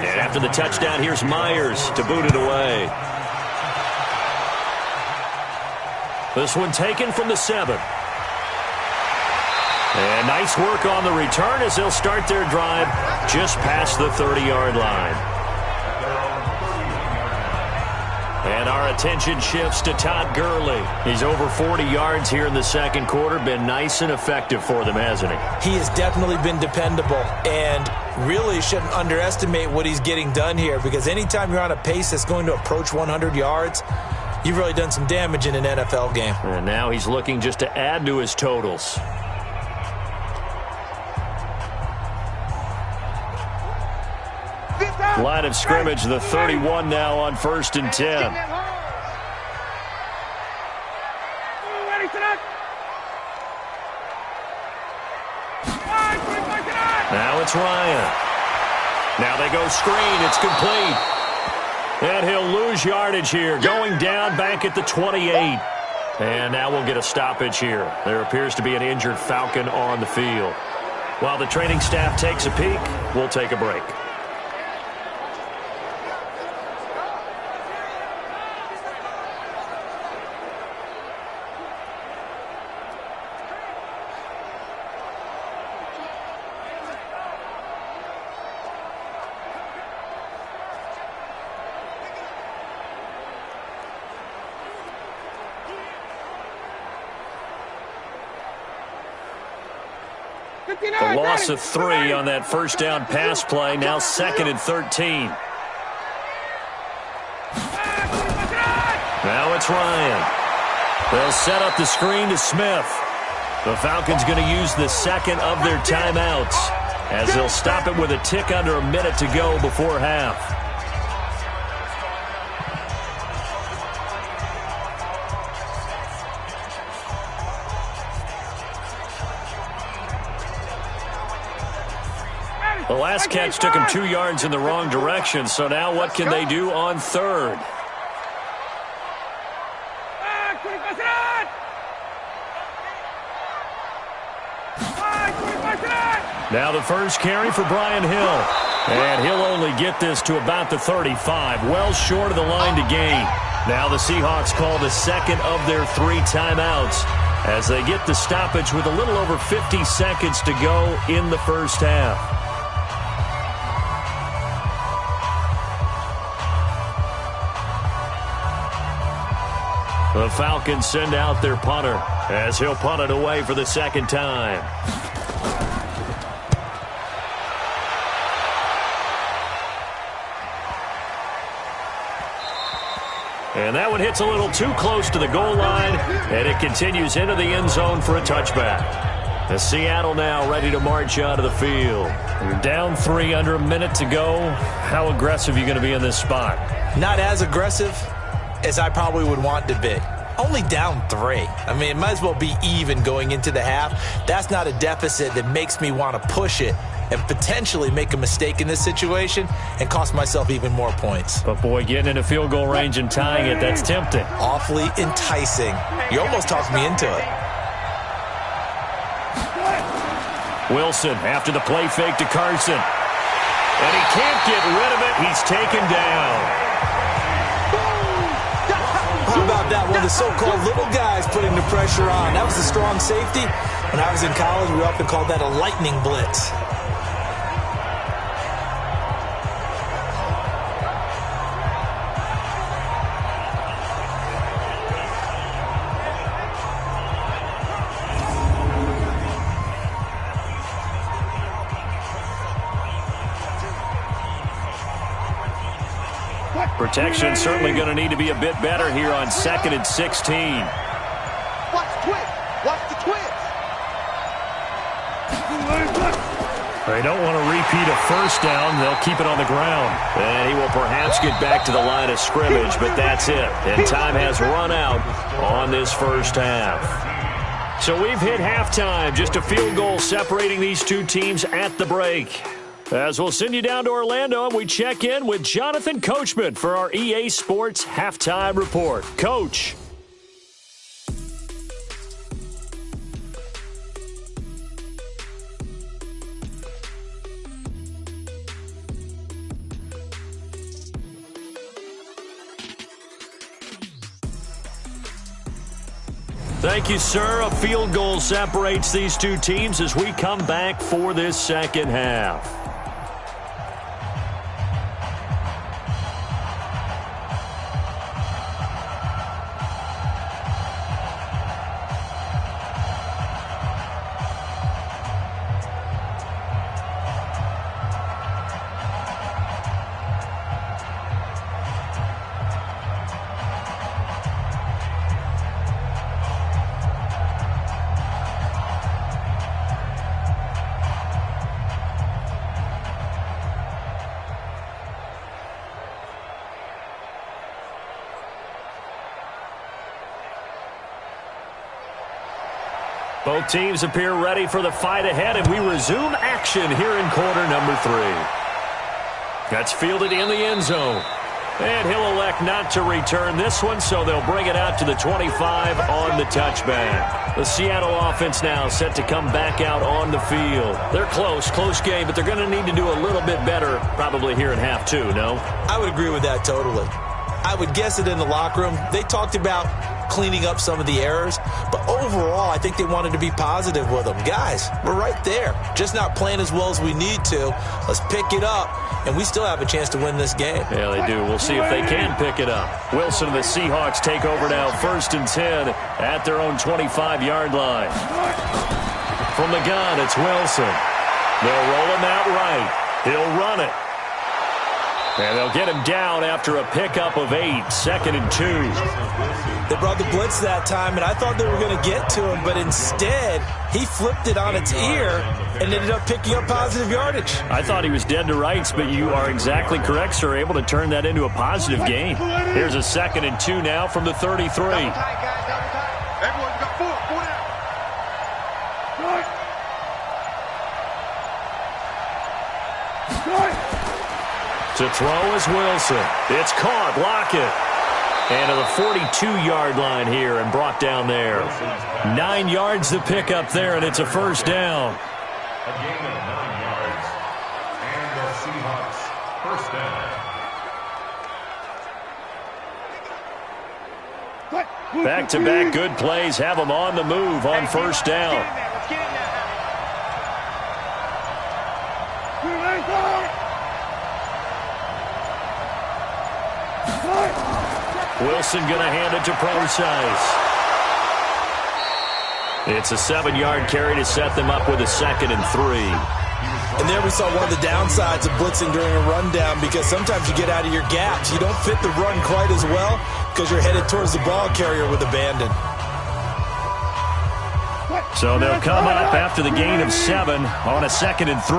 After the touchdown, here's Myers to boot it away. This one taken from the 7. And nice work on the return as they'll start their drive just past the 30-yard line. And our attention shifts to Todd Gurley. He's over 40 yards here in the second quarter. Been nice and effective for them, hasn't he? He has definitely been dependable, and really shouldn't underestimate what he's getting done here, because anytime you're on a pace that's going to approach 100 yards, you've really done some damage in an NFL game. And now he's looking just to add to his totals. Line of scrimmage, the 31 now on 1st and 10. Now it's Ryan. Now they go screen. It's complete. And he'll lose yardage here. Going down back at the 28. And now we'll get a stoppage here. There appears to be an injured Falcon on the field. While the training staff takes a peek, we'll take a break. The loss of 3 on that first down pass play. Now 2nd and 13. Now it's Ryan. They'll set up the screen to Smith. The Falcons going to use the second of their timeouts as they'll stop it with a tick under a minute to go before half. The last catch took him 2 yards in the wrong direction, so now what can they do on 3rd? Now the first carry for Brian Hill. And he'll only get this to about the 35, well short of the line to gain. Now the Seahawks call the second of their 3 timeouts as they get the stoppage with a little over 50 seconds to go in the first half. The Falcons send out their punter as he'll punt it away for the second time. And that one hits a little too close to the goal line, and it continues into the end zone for a touchback. The Seattle now ready to march out of the field. You're down 3, under a minute to go. How aggressive are you going to be in this spot? Not as aggressive as I probably would want to be. Only down 3. I mean, it might as well be even going into the half. That's not a deficit that makes me want to push it and potentially make a mistake in this situation and cost myself even more points. But, boy, getting into field goal range and tying it, that's tempting. Awfully enticing. You almost talked me into it. Wilson after the play fake to Carson. And he can't get rid of it. He's taken down. How about that? One of the so-called little guys putting the pressure on. That was a strong safety. When I was in college, we often called that a lightning blitz. Protection certainly going to need to be a bit better here on 2nd and 16. Watch the twist. Watch the twist. They don't want to repeat a first down. They'll keep it on the ground. And he will perhaps get back to the line of scrimmage, but that's it. And time has run out on this first half. So we've hit halftime. Just a field goal separating these two teams at the break. As we'll send you down to Orlando, and we check in with Jonathan Coachman for our EA Sports Halftime Report. Coach. Thank you, sir. A field goal separates these two teams as we come back for this second half. Both teams appear ready for the fight ahead, and we resume action here in quarter number 3. That's fielded in the end zone. And he'll elect not to return this one, so they'll bring it out to the 25 on the touchback. The Seattle offense now set to come back out on the field. They're close game, but they're going to need to do a little bit better probably here in half 2, no? I would agree with that totally. I would guess it in the locker room. They talked about cleaning up some of the errors, but overall, I think they wanted to be positive with them. Guys, we're right there. Just not playing as well as we need to. Let's pick it up, and we still have a chance to win this game. Yeah, they do. We'll see if they can pick it up. Wilson and the Seahawks take over now, 1st and 10 at their own 25-yard line. From the gun, it's Wilson. They'll roll him out right. He'll run it. And they'll get him down after a pickup of 8, 2nd and 2. They brought the blitz that time, and I thought they were going to get to him, but instead, he flipped it on its ear and ended up picking up positive yardage. I thought he was dead to rights, but you are exactly correct, sir. Able to turn that into a positive gain. Here's a 2nd and 2 now from the 33. Double tight, guys, double tight. Everyone, we got 4 down. To throw is Wilson. It's caught. Lockett. And to the 42-yard line here and brought down there. 9 yards to pick up there, and it's a first down. A gain of 9 yards. And the Seahawks first down. Back-to-back good plays have them on the move on first down. Let's get in there. Wilson going to hand it to Procise. It's a 7-yard carry to set them up with a 2nd and 3. And there we saw one of the downsides of blitzing during a rundown, because sometimes you get out of your gaps. You don't fit the run quite as well because you're headed towards the ball carrier with abandon. So they'll come up after the gain of 7 on a 2nd and 3.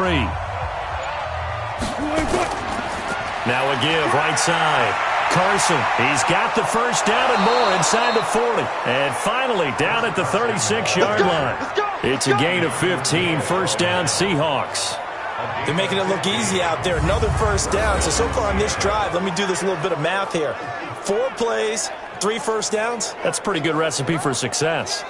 Now a give right side. Carson, he's got the first down and more inside the 40. And finally down at the 36-yard line. It's a gain of 15, first down Seahawks. They're making it look easy out there. Another first down. So far on this drive, let me do this little bit of math here. 4 plays, 3 first downs. That's a pretty good recipe for success.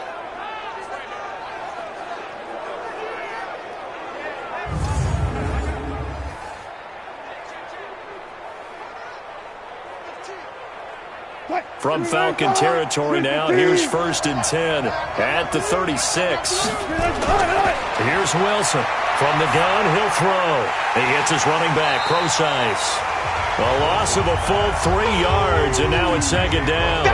From Falcon territory now, here's 1st and 10 at the 36. Here's Wilson. From the gun, he'll throw. He hits his running back, Procise. A loss of a full 3 yards, and now it's 2nd down.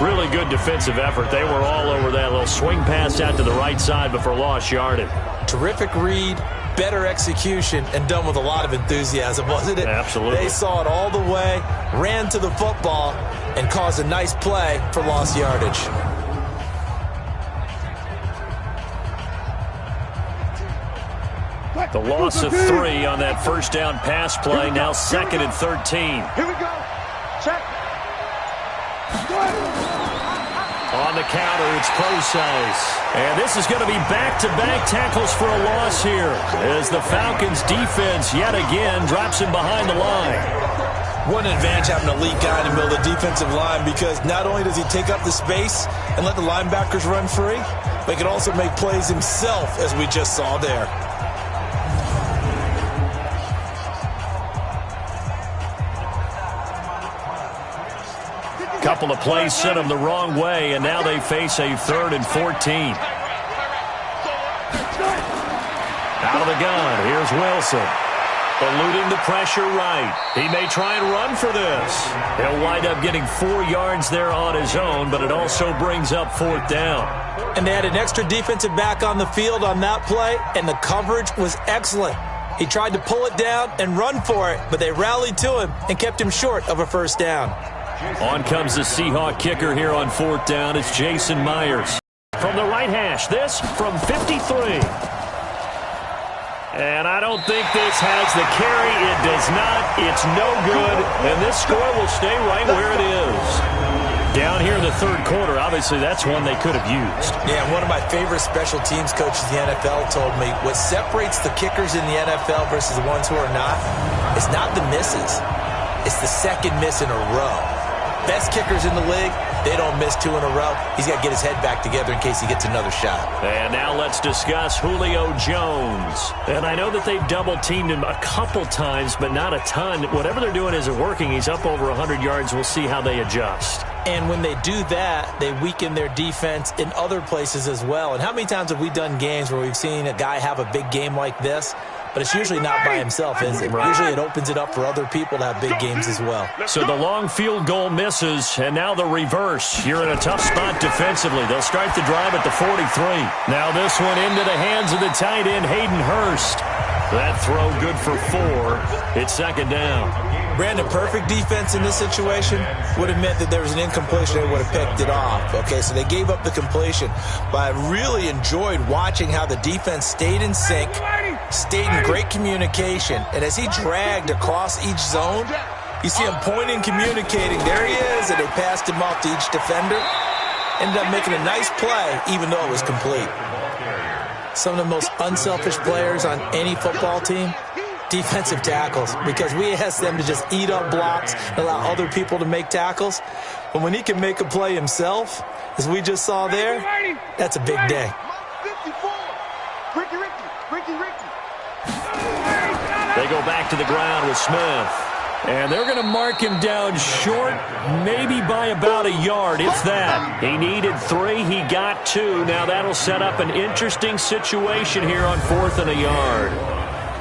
Really good defensive effort. They were all over that little swing pass out to the right side before lost yardage. Terrific read, better execution, and done with a lot of enthusiasm, wasn't it? Absolutely. They saw it all the way, ran to the football, and caused a nice play for lost yardage. The loss of 3 on that first down pass play, now 2nd and 13. Here we go. Check. On the counter, it's Procise. And this is going to be back-to-back tackles for a loss here, as the Falcons' defense yet again drops him behind the line. What an advantage having a lead guy in the middle of the defensive line, because not only does he take up the space and let the linebackers run free, but he can also make plays himself, as we just saw there. Couple of plays sent them the wrong way, and now they face a 3rd and 14. Out of the gun, here's Wilson. Eluding the pressure right. He may try and run for this. He'll wind up getting 4 yards there on his own, but it also brings up 4th down. And they had an extra defensive back on the field on that play, and the coverage was excellent. He tried to pull it down and run for it, but they rallied to him and kept him short of a first down. On comes the Seahawk kicker here on 4th down. It's Jason Myers. From the right hash, this from 53. And I don't think this has the carry. It does not. It's no good. And this score will stay right where it is. Down here in the 3rd quarter, obviously that's one they could have used. Yeah, one of my favorite special teams coaches in the NFL told me what separates the kickers in the NFL versus the ones who are not, it's not the misses. It's the 2nd miss in a row. Best kickers in the league, they don't miss 2 in a row. He's got to get his head back together in case he gets another shot. And now let's discuss Julio Jones. And I know that they've double-teamed him a couple times, but not a ton. Whatever they're doing isn't working. He's up over 100 yards. We'll see how they adjust. And when they do that, they weaken their defense in other places as well. And how many times have we done games where we've seen a guy have a big game like this? But it's usually not by himself, is it? Right. Usually it opens it up for other people to have big games as well. So the long field goal misses, and now the reverse. You're in a tough spot defensively. They'll start the drive at the 43. Now this one into the hands of the tight end, Hayden Hurst. That throw good for 4. It's 2nd down. Brandon, perfect defense in this situation would have meant that there was an incompletion. They would have picked it off. Okay, so they gave up the completion. But I really enjoyed watching how the defense stayed in sync, stayed in great communication. And as he dragged across each zone, you see him pointing, communicating. There he is, and they passed him off to each defender. Ended up making a nice play, even though it was complete. Some of the most unselfish players on any football team, defensive tackles, because we ask them to just eat up blocks and allow other people to make tackles. But when he can make a play himself, as we just saw there, that's a big day. 54. Ricky. They go back to the ground with Smith. And they're going to mark him down short, maybe by about a yard, if that. He needed 3. He got 2. Now that'll set up an interesting situation here on 4th and a yard.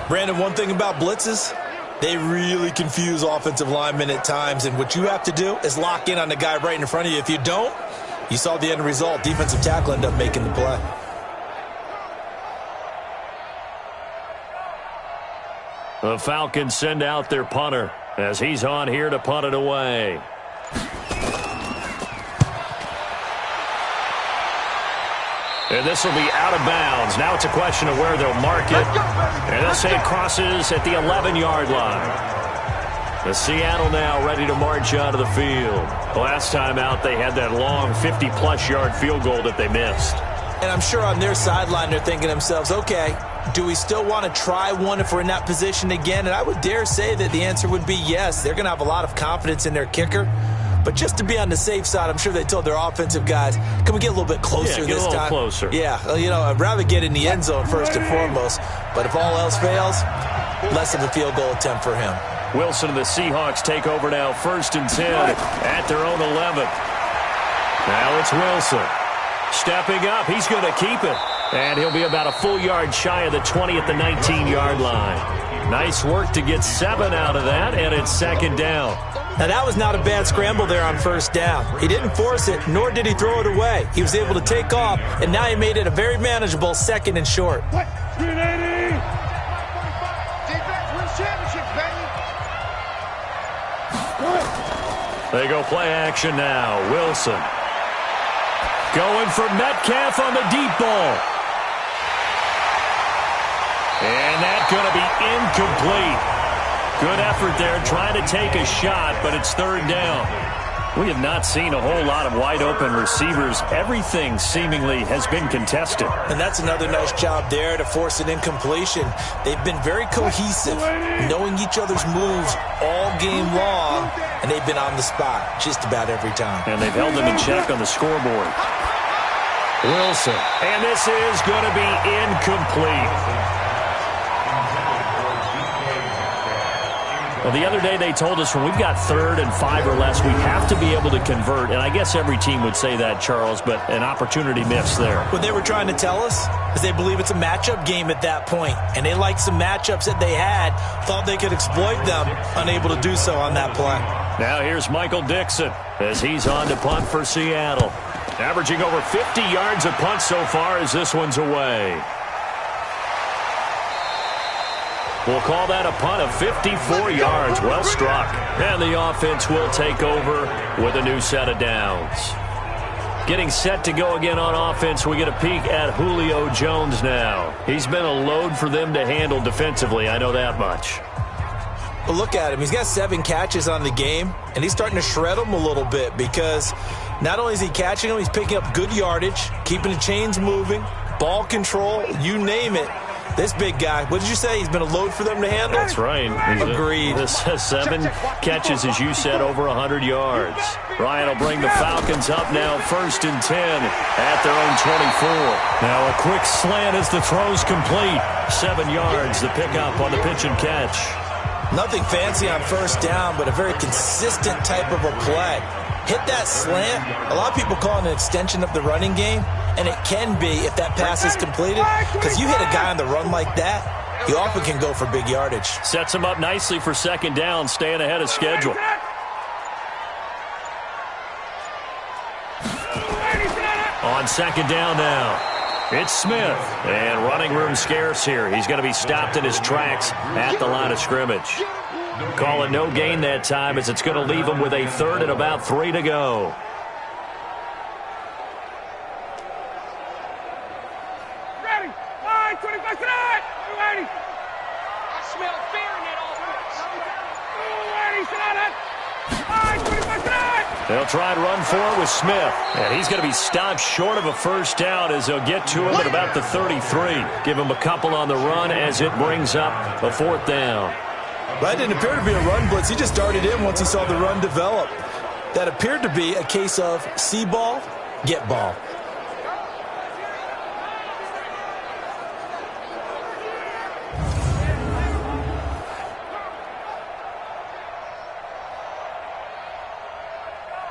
Brandon, one thing about blitzes, They really confuse offensive linemen at times, and what you have to do is lock in on the guy right in front of you. If you don't, you saw the end result. Defensive tackle ended up making the play. The Falcons send out their punter as he's on here to punt it away. And this will be out of bounds. Now it's a question of where they'll mark it. And they'll say it crosses at the 11-yard line. The Seattle now ready to march out of the field. Last time out, they had that long 50-plus yard field goal that they missed. And I'm sure on their sideline they're thinking to themselves, okay, do we still want to try one if we're in that position again? And I would dare say that the answer would be yes. They're going to have a lot of confidence in their kicker. But just to be on the safe side, I'm sure they told their offensive guys, can we get a little bit closer this time? Yeah, get a little closer. Yeah, you know, I'd rather get in the end zone first and foremost. But if all else fails, less of a field goal attempt for him. Wilson and the Seahawks take over now, 1st and 10 at their own 11. Now it's Wilson. Stepping up, he's going to keep it. And he'll be about a full yard shy of the 20 at the 19-yard line. Nice work to get 7 out of that, and it's 2nd down. Now, that was not a bad scramble there on 1st down. He didn't force it, nor did he throw it away. He was able to take off, and now he made it a very manageable 2nd and short. 380. Defense wins championships, baby. They go play action now. Wilson going for Metcalf on the deep ball. And that's going to be incomplete. Good effort there, trying to take a shot, but it's 3rd down. We have not seen a whole lot of wide-open receivers. Everything seemingly has been contested. And that's another nice job there to force an incompletion. They've been very cohesive, knowing each other's moves all game long, and they've been on the spot just about every time. And they've held them in check on the scoreboard. Wilson, and this is going to be incomplete. Well, the other day they told us when we've got 3rd and 5 or less, we have to be able to convert. And I guess every team would say that, Charles, but an opportunity missed there. What they were trying to tell us is they believe it's a matchup game at that point. And they liked some matchups that they had, thought they could exploit them, unable to do so on that play. Now here's Michael Dixon as he's on to punt for Seattle. Averaging over 50 yards a punt so far as this one's away. We'll call that a punt of 54 yards. Well struck. And the offense will take over with a new set of downs. Getting set to go again on offense, we get a peek at Julio Jones now. He's been a load for them to handle defensively, I know that much. Well, look at him. He's got 7 catches on the game, and he's starting to shred them a little bit because not only is he catching them, he's picking up good yardage, keeping the chains moving, ball control, you name it. This big guy, what did you say? He's been a load for them to handle? That's right. Agreed. This has 7 catches, as you said, over 100 yards. Ryan will bring the Falcons up now, 1st and 10 at their own 24. Now a quick slant as the throw's complete. 7 yards, the pickup on the pitch and catch. Nothing fancy on 1st down, but a very consistent type of a play. Hit that slant. A lot of people call it an extension of the running game, and it can be if that pass is completed, because you hit a guy on the run like that, you often can go for big yardage. Sets him up nicely for 2nd down, staying ahead of schedule. On 2nd down now, it's Smith, and running room scarce here. He's going to be stopped in his tracks at the line of scrimmage. Call it no gain that time as it's going to leave him with a 3rd and about 3 to go. Ready? 25 tonight. Ready? I smell fear in that offense. Ready, tonight. 25 tonight. They'll try and run for it with Smith. And he's going to be stopped short of a 1st down as they'll get to him at about the 33. Give him a couple on the run as it brings up a 4th down. That didn't appear to be a run blitz. He just darted in once he saw the run develop. That appeared to be a case of see ball, get ball.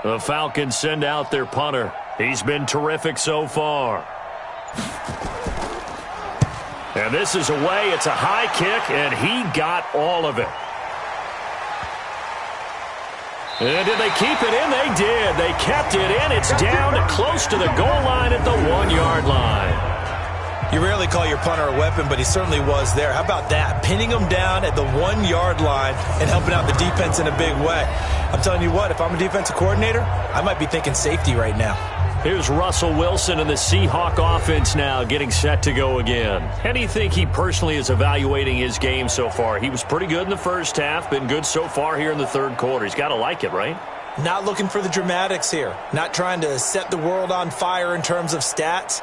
The Falcons send out their punter. He's been terrific so far. And this is away. It's a high kick, and he got all of it. And did they keep it in? They did. They kept it in. It's down close to the goal line at the 1-yard line. You rarely call your punter a weapon, but he certainly was there. How about that? Pinning him down at the 1-yard line and helping out the defense in a big way. I'm telling you what, if I'm a defensive coordinator, I might be thinking safety right now. Here's Russell Wilson and the Seahawks offense now getting set to go again. How do you think he personally is evaluating his game so far? He was pretty good in the first half, been good so far here in the third quarter. He's got to like it, right? Not looking for the dramatics here. Not trying to set the world on fire in terms of stats.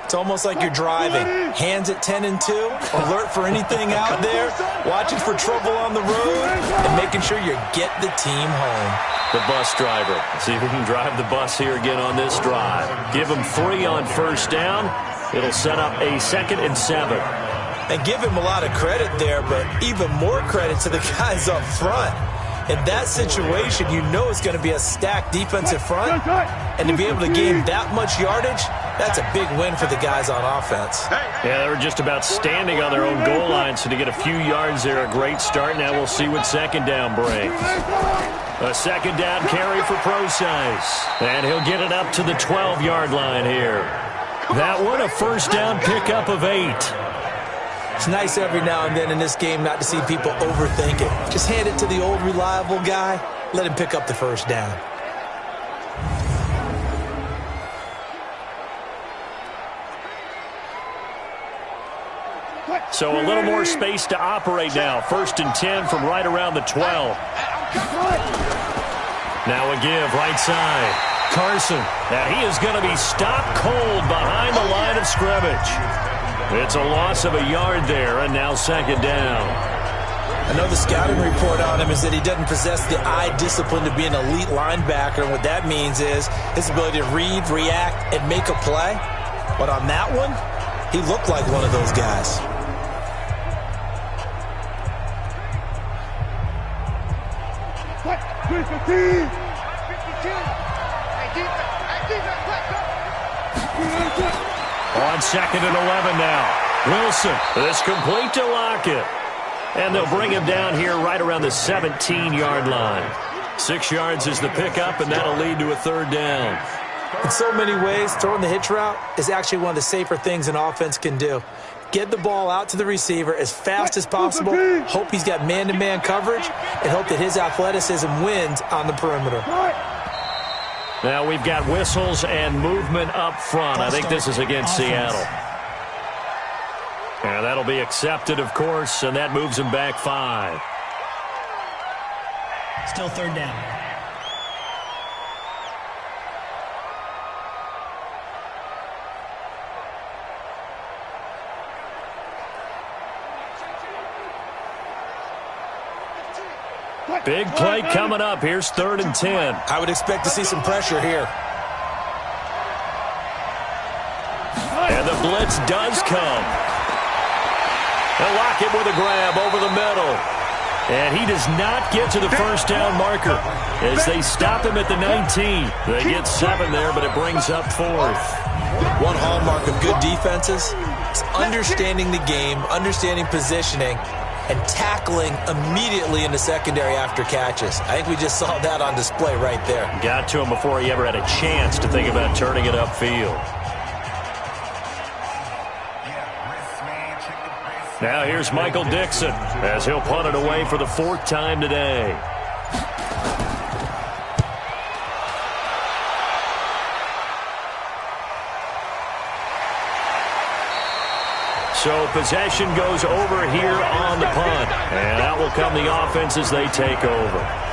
It's almost like you're driving. Hands at 10 and 2, alert for anything out there, watching for trouble on the road, and making sure you get the team home. The bus driver. See if we can drive the bus here again on this drive. Give him 3 on first down. It'll set up a 2nd and 7. And give him a lot of credit there, but even more credit to the guys up front. In that situation, you know it's going to be a stacked defensive front. And to be able to gain that much yardage, that's a big win for the guys on offense. Yeah, they were just about standing on their own goal line, so to get a few yards there, a great start. Now we'll see what second down brings. A second down carry for Procise. And he'll get it up to the 12-yard line here. That one, a first down pickup of 8. It's nice every now and then in this game not to see people overthink it. Just hand it to the old reliable guy. Let him pick up the first down. So a little more space to operate now. 1st and 10 from right around the 12. Now a give right side. Carson. Now he is going to be stopped cold behind the line of scrimmage. It's a loss of a yard there, and now 2nd down. I know the scouting report on him is that he doesn't possess the eye discipline to be an elite linebacker, and what that means is his ability to read, react, and make a play. But on that one, he looked like one of those guys. On 2nd and 11 now. Wilson, this complete to Lockett. And they'll bring him down here right around the 17-yard line. 6 yards is the pickup, and that'll lead to a 3rd down. In so many ways, throwing the hitch route is actually one of the safer things an offense can do. Get the ball out to the receiver as fast as possible, hope he's got man-to-man coverage, and hope that his athleticism wins on the perimeter. Now we've got whistles and movement up front. I think this is against Seattle. And that'll be accepted, of course, and that moves him back 5. Still 3rd down. Big play coming up. Here's 3rd and 10. I would expect to see some pressure here. And the blitz does come. And Lockett with a grab over the middle. And he does not get to the first down marker as they stop him at the 19. They get 7 there, but it brings up 4th. One hallmark of good defenses is understanding the game, understanding positioning, and tackling immediately in the secondary after catches. I think we just saw that on display right there. Got to him before he ever had a chance to think about turning it upfield. Now here's Michael Dixon as he'll punt it away for the 4th time today. So possession goes over here on the punt. And out will come the offense as they take over.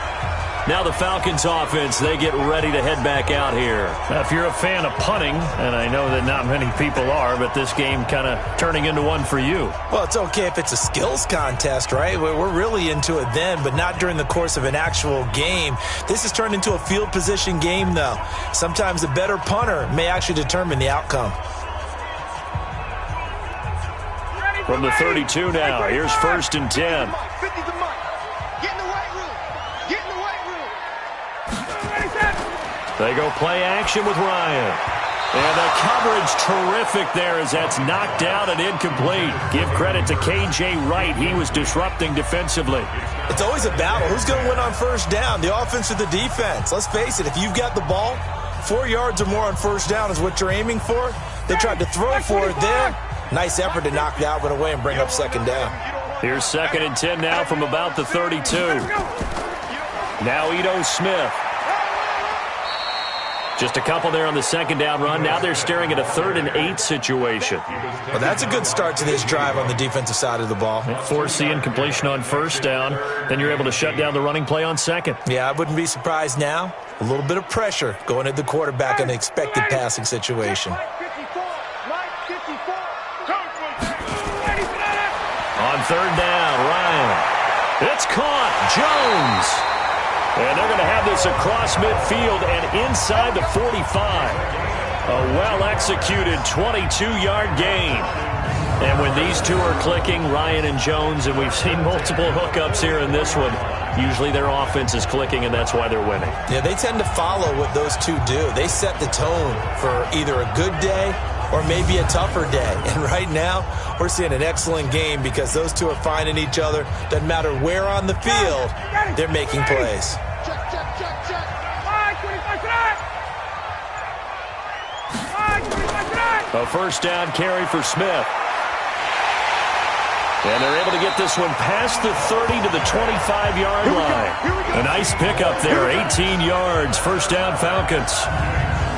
Now the Falcons offense, they get ready to head back out here. Now, if you're a fan of punting, and I know that not many people are, but this game kind of turning into one for you. Well, it's okay if it's a skills contest, right? We're really into it then, but not during the course of an actual game. This has turned into a field position game, though. Sometimes the better punter may actually determine the outcome. From the 32 now, here's 1st and 10. They go play action with Ryan. And the coverage terrific there as that's knocked down and incomplete. Give credit to K.J. Wright. He was disrupting defensively. It's always a battle. Who's going to win on first down, the offense or the defense? Let's face it, if you've got the ball, 4 yards or more on first down is what you're aiming for. They tried to throw for it there. Nice effort to knock that one away and bring up second down. Here's 2nd and 10 now from about the 32. Now Ito Smith. Just a couple there on the second down run. Now they're staring at a 3rd and 8 situation. Well, that's a good start to this drive on the defensive side of the ball. Force the incompletion on first down. Then you're able to shut down the running play on second. Yeah, I wouldn't be surprised now. A little bit of pressure going at the quarterback in the expected passing situation. On 3rd down, Ryan. It's caught. Jones. And they're going to have this across midfield and inside the 45. A well-executed 22-yard gain. And when these two are clicking, Ryan and Jones, and we've seen multiple hookups here in this one, usually their offense is clicking, and that's why they're winning. Yeah, they tend to follow what those two do. They set the tone for either a good day or maybe a tougher day. And right now, we're seeing an excellent game because those two are finding each other. Doesn't matter where on the field, they're making plays. A first down carry for Smith. And they're able to get this one past the 30 to the 25-yard line. A nice pickup there, 18 yards, first down Falcons.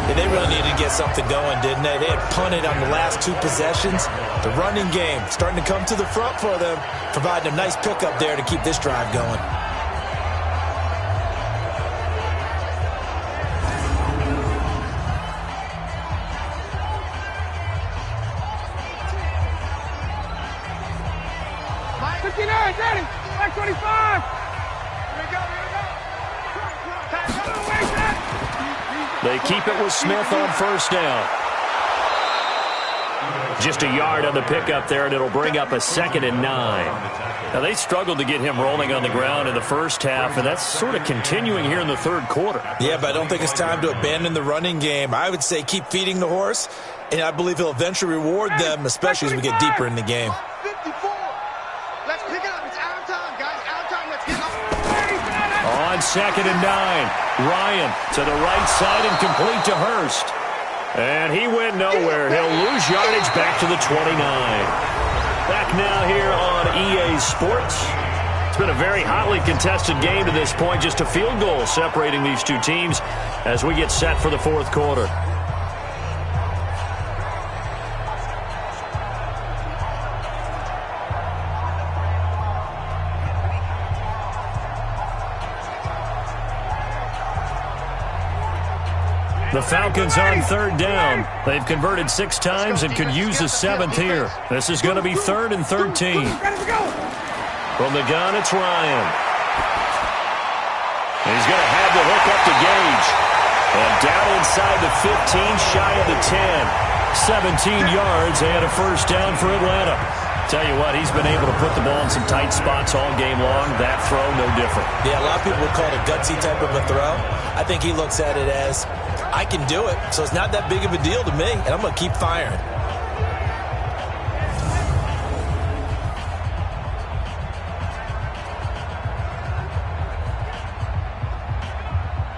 Yeah, they really needed to get something going, didn't they? They had punted on the last 2 possessions. The running game starting to come to the front for them, providing a nice pickup there to keep this drive going. Back 25. They keep it with Smith on first down. Just a yard on the pickup there, and it'll bring up a 2nd and 9. Now, they struggled to get him rolling on the ground in the first half, and that's sort of continuing here in the 3rd quarter. Yeah, but I don't think it's time to abandon the running game. I would say keep feeding the horse, and I believe he'll eventually reward them, especially as we get deeper in the game. 54. Let's pick it up. It's out of time, guys. Out of time. Let's get up. On 2nd and 9, Ryan to the right side and complete to Hurst. And he went nowhere. He'll lose yardage back to the 29. Back now here on EA Sports. It's been a very hotly contested game to this point. Just a field goal separating these two teams as we get set for the 4th quarter. The Falcons on 3rd down. They've converted 6 times and could use a 7th here. This is going to be 3rd and 13. From the gun, it's Ryan. He's going to have the hook up to Gage. And down inside the 15, shy of the 10. 17 yards and a first down for Atlanta. Tell you what, he's been able to put the ball in some tight spots all game long. That throw, no different. Yeah, a lot of people would call it a gutsy type of a throw. I think he looks at it as, I can do it, so it's not that big of a deal to me, and I'm going to keep firing.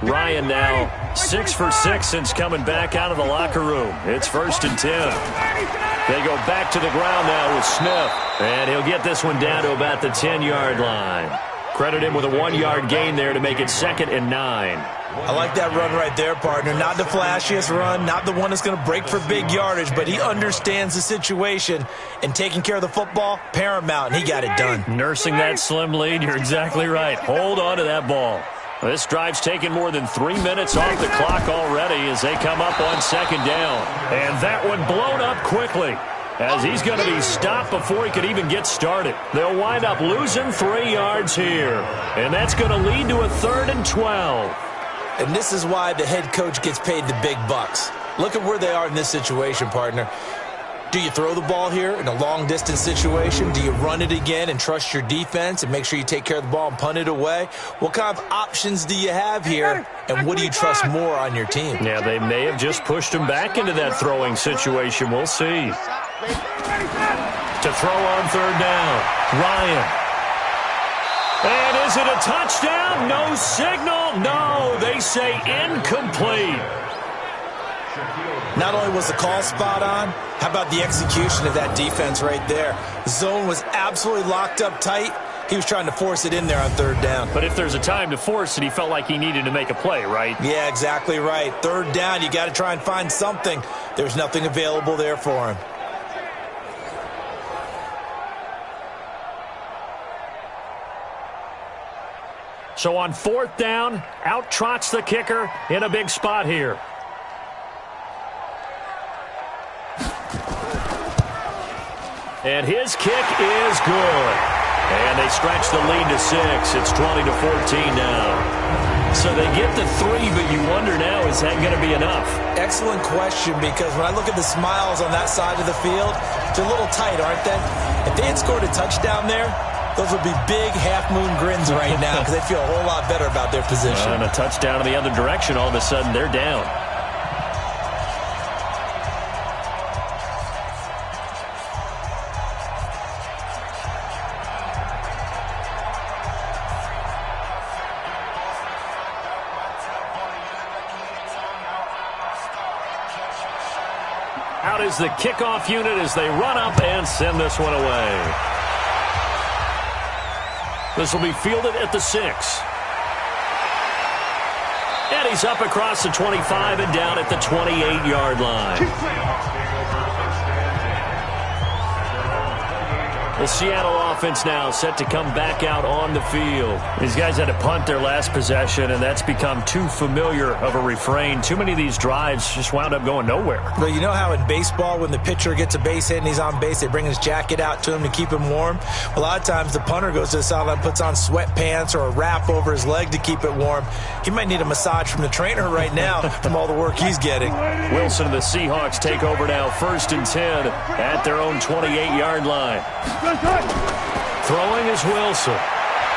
Ryan now 6 for 6 since coming back out of the locker room. It's 1st and 10. They go back to the ground now with Smith, and he'll get this one down to about the 10-yard line. Credit him with a 1-yard gain there to make it 2nd and 9. I like that run right there, partner. Not the flashiest run, not the one that's going to break for big yardage, but he understands the situation, and taking care of the football, paramount, and he got it done. Nursing that slim lead, you're exactly right. Hold on to that ball. This drive's taken more than 3 minutes off the clock already as they come up on 2nd down. And that one blown up quickly as he's going to be stopped before he could even get started. They'll wind up losing 3 yards here. And that's going to lead to a 3rd and 12. And this is why the head coach gets paid the big bucks. Look at where they are in this situation, partner. Do you throw the ball here in a long-distance situation? Do you run it again and trust your defense and make sure you take care of the ball and punt it away? What kind of options do you have here, and what do you trust more on your team? Yeah, they may have just pushed him back into that throwing situation. We'll see. To throw on third down, Ryan. And is it a touchdown? No signal. No, they say incomplete. Not only was the call spot on, how about the execution of that defense right there? The zone was absolutely locked up tight. He was trying to force it in there on third down. But if there's a time to force it, he felt like he needed to make a play, right? Yeah, exactly right. Third down, you got to try and find something. There's nothing available there for him. So on fourth down, out trots the kicker in a big spot here. And his kick is good. And they stretch the lead to 6. It's 20-14 now. So they get the 3, but you wonder now, is that going to be enough? Excellent question, because when I look at the smiles on that side of the field, they're a little tight, aren't they? If they had scored a touchdown there, those would be big half-moon grins right now because they feel a whole lot better about their position. And a touchdown in the other direction, all of a sudden they're down. Out is the kickoff unit as they run up and send this one away. This will be fielded at the 6. And he's up across the 25 and down at the 28-yard line. The Seattle offense now set to come back out on the field. These guys had to punt their last possession, and that's become too familiar of a refrain. Too many of these drives just wound up going nowhere. Well, you know how in baseball when the pitcher gets a base hit and he's on base, they bring his jacket out to him to keep him warm? A lot of times the punter goes to the sideline, puts on sweatpants or a wrap over his leg to keep it warm. He might need a massage from the trainer right now from all the work he's getting. Wilson and the Seahawks take over now, 1st and 10 at their own 28-yard line. Throwing is Wilson.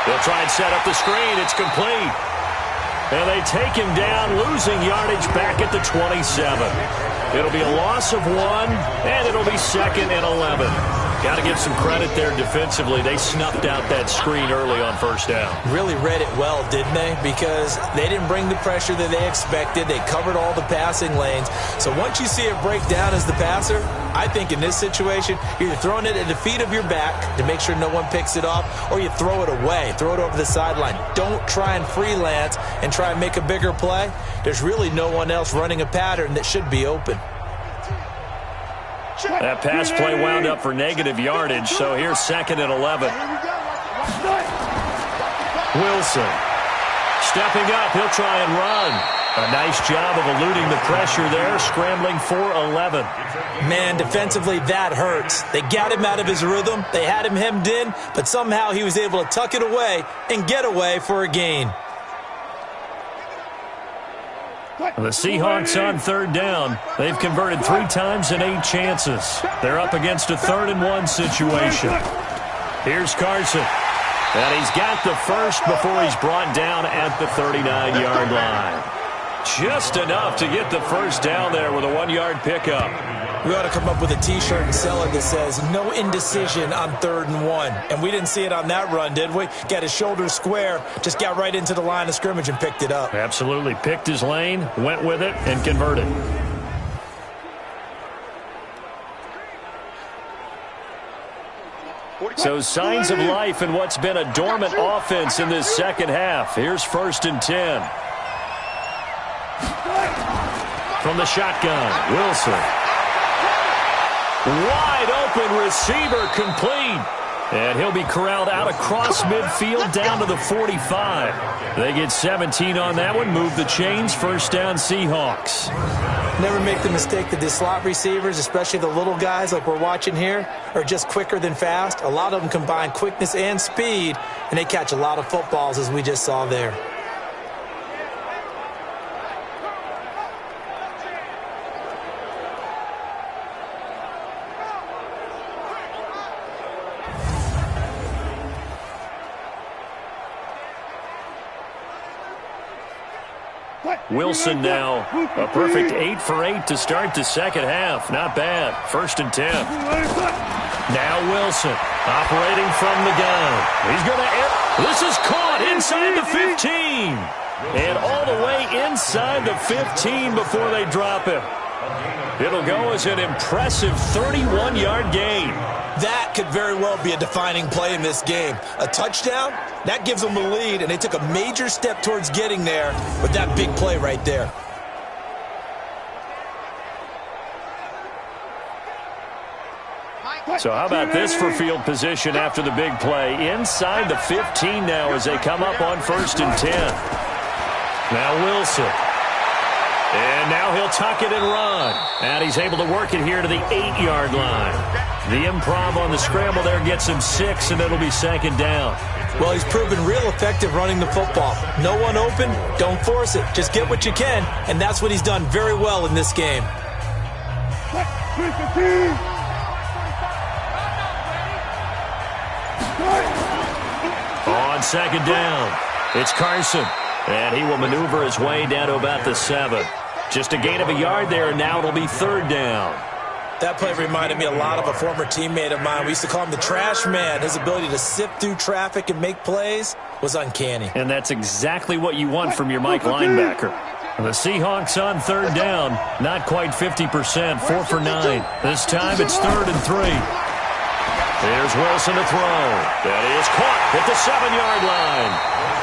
They'll try and set up the screen. It's complete. And they take him down, losing yardage back at the 27. It'll be a loss of 1, and it'll be 2nd and 11. Got to give some credit there defensively. They snuffed out that screen early on 1st down. Really read it well, didn't they? Because they didn't bring the pressure that they expected. They covered all the passing lanes. So once you see it break down as the passer, I think in this situation, you're either throwing it at the feet of your back to make sure no one picks it off, or you throw it away, throw it over the sideline. Don't try and freelance and try and make a bigger play. There's really no one else running a pattern that should be open. That pass play wound up for negative yardage, so here's 2nd and 11. Wilson stepping up. He'll try and run. A nice job of eluding the pressure there, scrambling for 11. Man, defensively, that hurts. They got him out of his rhythm. They had him hemmed in, but somehow he was able to tuck it away and get away for a gain. The Seahawks on 3rd down. They've converted 3 times in 8 chances. They're up against a 3rd and 1 situation. Here's Carson. And he's got the first before he's brought down at the 39-yard line. Just enough to get the first down there with a 1-yard pickup. We ought to come up with a T-shirt and sell it that says, no indecision on 3rd and 1. And we didn't see it on that run, did we? Got his shoulders square, just got right into the line of scrimmage and picked it up. Absolutely. Picked his lane, went with it, and converted. So signs of life in what's been a dormant offense in this second half. Here's 1st and 10. From the shotgun, Wilson. Wide open receiver, complete. And he'll be corralled out across midfield down to the 45. They get 17 on that one, move the chains, 1st down Seahawks. Never make the mistake that the slot receivers, especially the little guys like we're watching here, are just quicker than fast. A lot of them combine quickness and speed, and they catch a lot of footballs as we just saw there. Wilson now, a perfect 8 for 8 to start the second half. Not bad. 1st and 10. Now Wilson operating from the gun. He's going to air. This is caught inside the 15. And all the way inside the 15 before they drop him. It'll go as an impressive 31-yard gain. That could very well be a defining play in this game. A touchdown, that gives them the lead, and they took a major step towards getting there with that big play right there. So how about this for field position after the big play? Inside the 15 now as they come up on 1st and 10. Now Wilson. And now he'll tuck it and run. And he's able to work it here to the 8-yard line. The improv on the scramble there gets him 6, and it'll be 2nd down. Well, he's proven real effective running the football. No one open, don't force it. Just get what you can, and that's what he's done very well in this game. On 2nd down, it's Carson. And he will maneuver his way down to about the 7. Just a gain of a yard there, and now it'll be 3rd down. That play reminded me a lot of a former teammate of mine. We used to call him the trash man. His ability to sift through traffic and make plays was uncanny. And that's exactly what you want from your Mike linebacker. The Seahawks on 3rd down, not quite 50%, 4 for 9. This time it's 3rd and 3. Here's Wilson to throw. That is caught at the 7-yard line.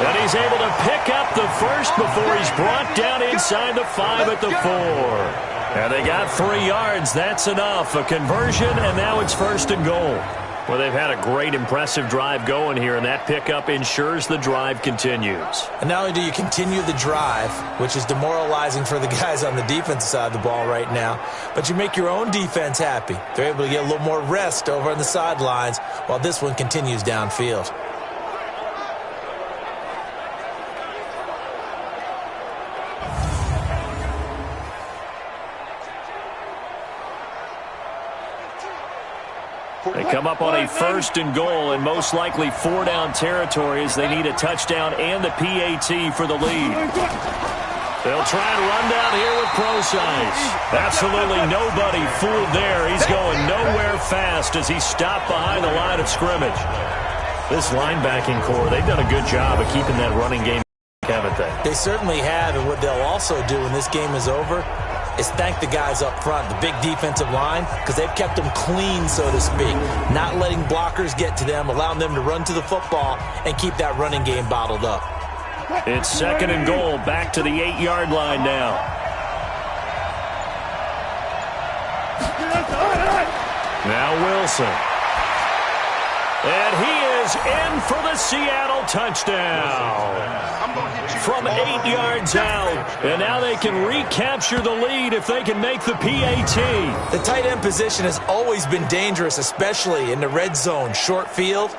And he's able to pick up the first before he's brought down inside the 5 at the 4. And they got 3 yards. That's enough. A conversion, and now it's 1st and goal. Well, they've had a great, impressive drive going here, and that pickup ensures the drive continues. And not only do you continue the drive, which is demoralizing for the guys on the defensive side of the ball right now, but you make your own defense happy. They're able to get a little more rest over on the sidelines while this one continues downfield. They come up on a 1st and goal and most likely 4-down territory as they need a touchdown and the PAT for the lead. They'll try and run down here with Procise. Absolutely nobody fooled there. He's going nowhere fast as he's stopped behind the line of scrimmage. This linebacking core, they've done a good job of keeping that running game, haven't they? They certainly have, and what they'll also do when this game is over is thank the guys up front, the big defensive line, because they've kept them clean, so to speak, not letting blockers get to them, allowing them to run to the football and keep that running game bottled up. It's 2nd and goal, back to the 8-yard line now. Now Wilson. And he is in for the Seattle touchdown. From 8 yards out. And now they can recapture the lead if they can make the PAT. The tight end position has always been dangerous, especially in the red zone, short field.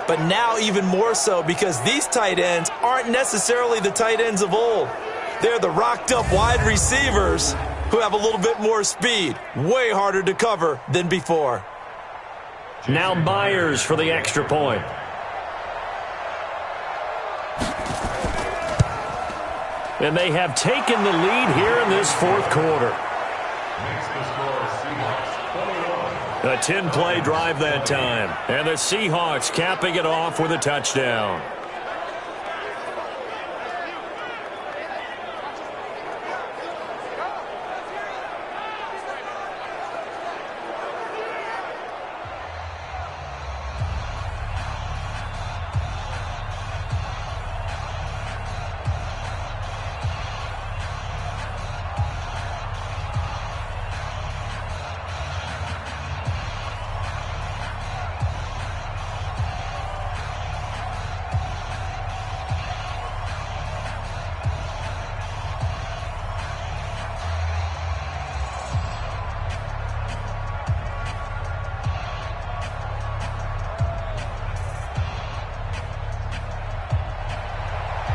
But now even more so because these tight ends aren't necessarily the tight ends of old. They're the rocked-up wide receivers who have a little bit more speed. Way harder to cover than before. Now Myers for the extra point. And they have taken the lead here in this 4th quarter. A 10-play drive that time. And the Seahawks capping it off with a touchdown.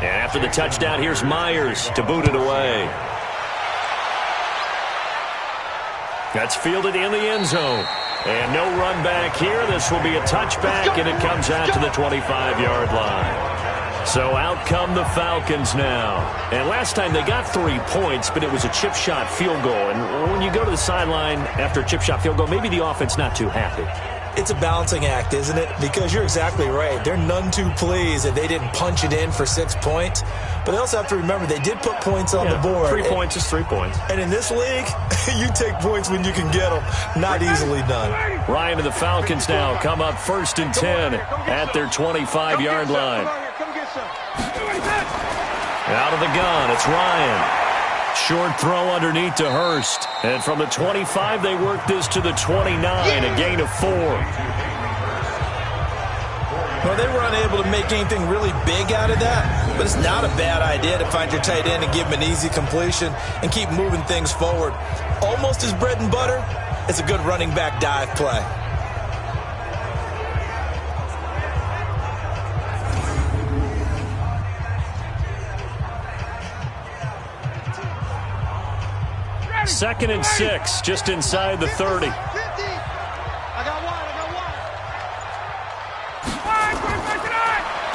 And after the touchdown, here's Myers to boot it away. That's fielded in the end zone. And no run back here. This will be a touchback, and it comes out to the 25-yard line. So out come the Falcons now. And last time they got 3 points, but it was a chip shot field goal. And when you go to the sideline after a chip shot field goal, maybe the offense not too happy. It's a balancing act, isn't it? Because you're exactly right. They're none too pleased that they didn't punch it in for 6 points. But they also have to remember they did put points on the board. 3 points is 3 points. And in this league, you take points when you can get them. Not easily done. Ryan and the Falcons now come up 1st and 10 at their 25-yard line. Out of the gun, it's Ryan. Short throw underneath to Hurst. And from the 25, they work this to the 29, a gain of 4. Well, they were unable to make anything really big out of that, but it's not a bad idea to find your tight end and give him an easy completion and keep moving things forward. Almost his bread and butter. It's a good running back dive play. Second and 6, just inside the 30.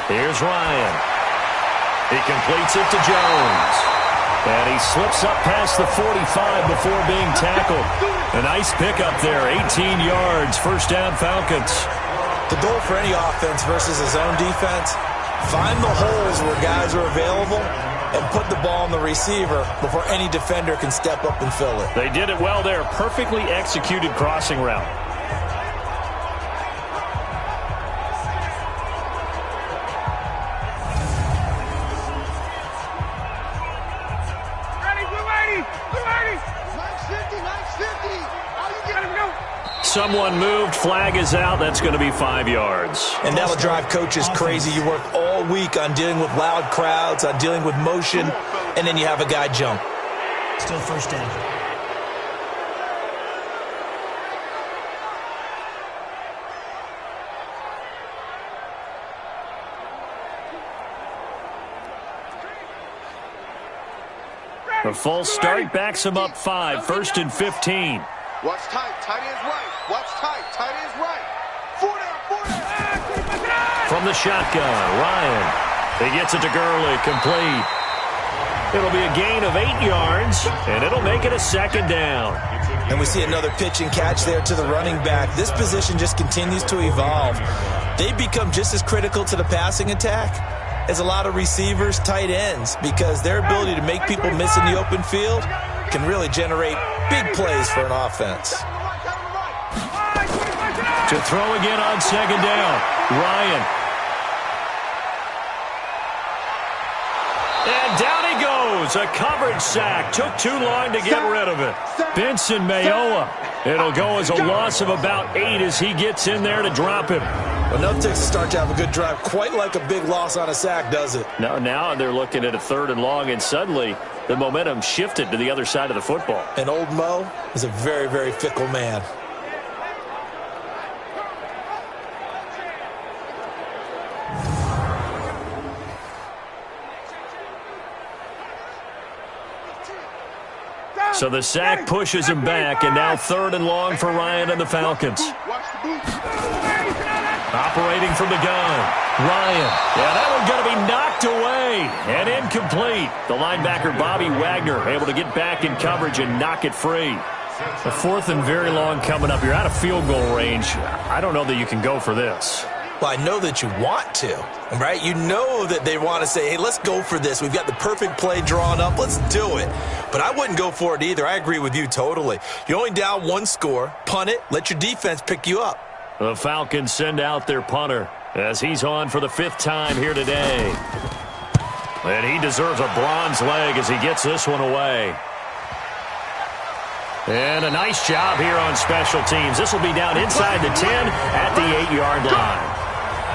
Here's Ryan. He completes it to Jones. And he slips up past the 45 before being tackled. A nice pickup there, 18 yards, first down Falcons. The goal for any offense versus his own defense, find the holes where guys are available and put the ball on the receiver before any defender can step up and fill it. They did it well there. Perfectly executed crossing route. Someone moved. Flag is out. That's going to be 5 yards. And that'll drive coaches crazy. You work all week on dealing with loud crowds, on dealing with motion, and then you have a guy jump. Still first down. The false start backs him up 5, 1st and 15. Watch tight. Tight end's right. Watch tight. Tight end's right. 4 down. From the shotgun, Ryan. He gets it to Gurley, complete. It'll be a gain of 8 yards, and it'll make it a 2nd down. And we see another pitch and catch there to the running back. This position just continues to evolve. They become just as critical to the passing attack as a lot of receivers, tight ends, because their ability to make people miss in the open field can really generate big plays for an offense. To throw again on 2nd down, Ryan. And down he goes. A coverage sack. Took too long to get rid of it. Benson Mayowa. It'll go as a loss of about 8 as he gets in there to drop him. Enough takes to start to have a good drive. Quite like a big loss on a sack, does it? Now they're looking at a 3rd and long, and suddenly the momentum shifted to the other side of the football. And old Mo is a very, very fickle man. So the sack pushes him back, and now 3rd and long for Ryan and the Falcons. Operating from the gun, Ryan. Yeah, that one's going to be knocked away and incomplete. The linebacker, Bobby Wagner, able to get back in coverage and knock it free. The 4th and very long coming up. You're out of field goal range. I don't know that you can go for this. Well, I know that you want to, right? You know that they want to say, hey, let's go for this. We've got the perfect play drawn up. Let's do it. But I wouldn't go for it either. I agree with you totally. You're only down 1 score. Punt it. Let your defense pick you up. The Falcons send out their punter as he's on for the 5th time here today. And he deserves a bronze leg as he gets this one away. And a nice job here on special teams. This will be down inside the 10 at the 8-yard line.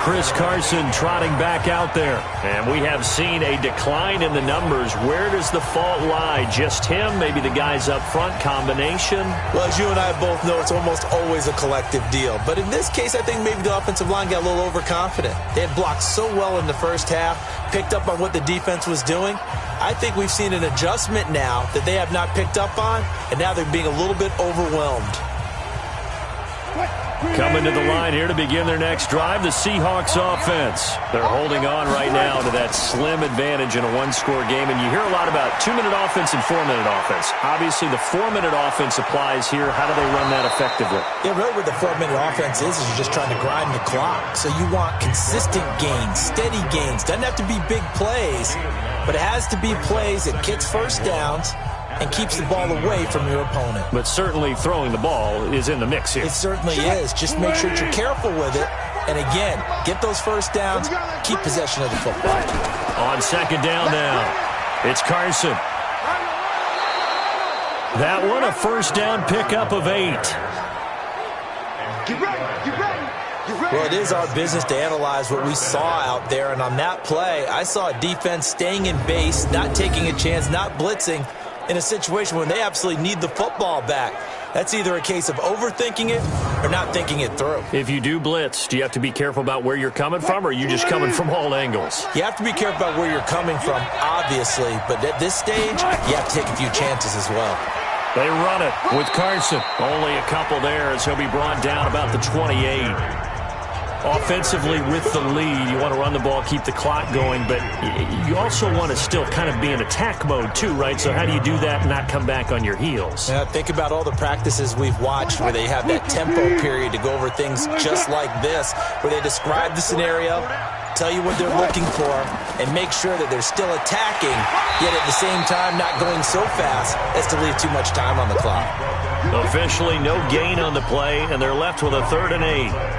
Chris Carson trotting back out there. And we have seen a decline in the numbers. Where does the fault lie? Just him? Maybe the guys up front? Combination? Well, as you and I both know, it's almost always a collective deal. But in this case, I think maybe the offensive line got a little overconfident. They had blocked so well in the first half, picked up on what the defense was doing. I think we've seen an adjustment now that they have not picked up on, and now they're being a little bit overwhelmed. Coming to the line here to begin their next drive, the Seahawks offense. They're holding on right now to that slim advantage in a one-score game, and you hear a lot about 2-minute offense and 4-minute offense. Obviously, the 4-minute offense applies here. How do they run that effectively? Yeah, really what the 4-minute offense is you're just trying to grind the clock. So you want consistent gains, steady gains. Doesn't have to be big plays, but it has to be plays that gets first downs and keeps the ball away from your opponent. But certainly throwing the ball is in the mix here. It certainly is. Just make sure that you're careful with it. And again, get those first downs, keep possession of the football. On second down now, it's Carson. That one, a first down pickup of 8. Get ready, get ready. Well, it is our business to analyze what we saw out there. And on that play, I saw a defense staying in base, not taking a chance, not blitzing, in a situation when they absolutely need the football back. That's either a case of overthinking it or not thinking it through. If you do blitz, do you have to be careful about where you're coming from, or are you just coming from all angles? You have to be careful about where you're coming from, obviously. But at this stage, you have to take a few chances as well. They run it with Carson. Only a couple there as he'll be brought down about the 28. Offensively with the lead, you want to run the ball, keep the clock going, but you also want to still kind of be in attack mode too, right? So how do you do that and not come back on your heels? Yeah, think about all the practices we've watched where they have that tempo period to go over things just like this, where they describe the scenario, tell you what they're looking for, and make sure that they're still attacking, yet at the same time not going so fast as to leave too much time on the clock. Officially no gain on the play, and they're left with a 3rd and 8.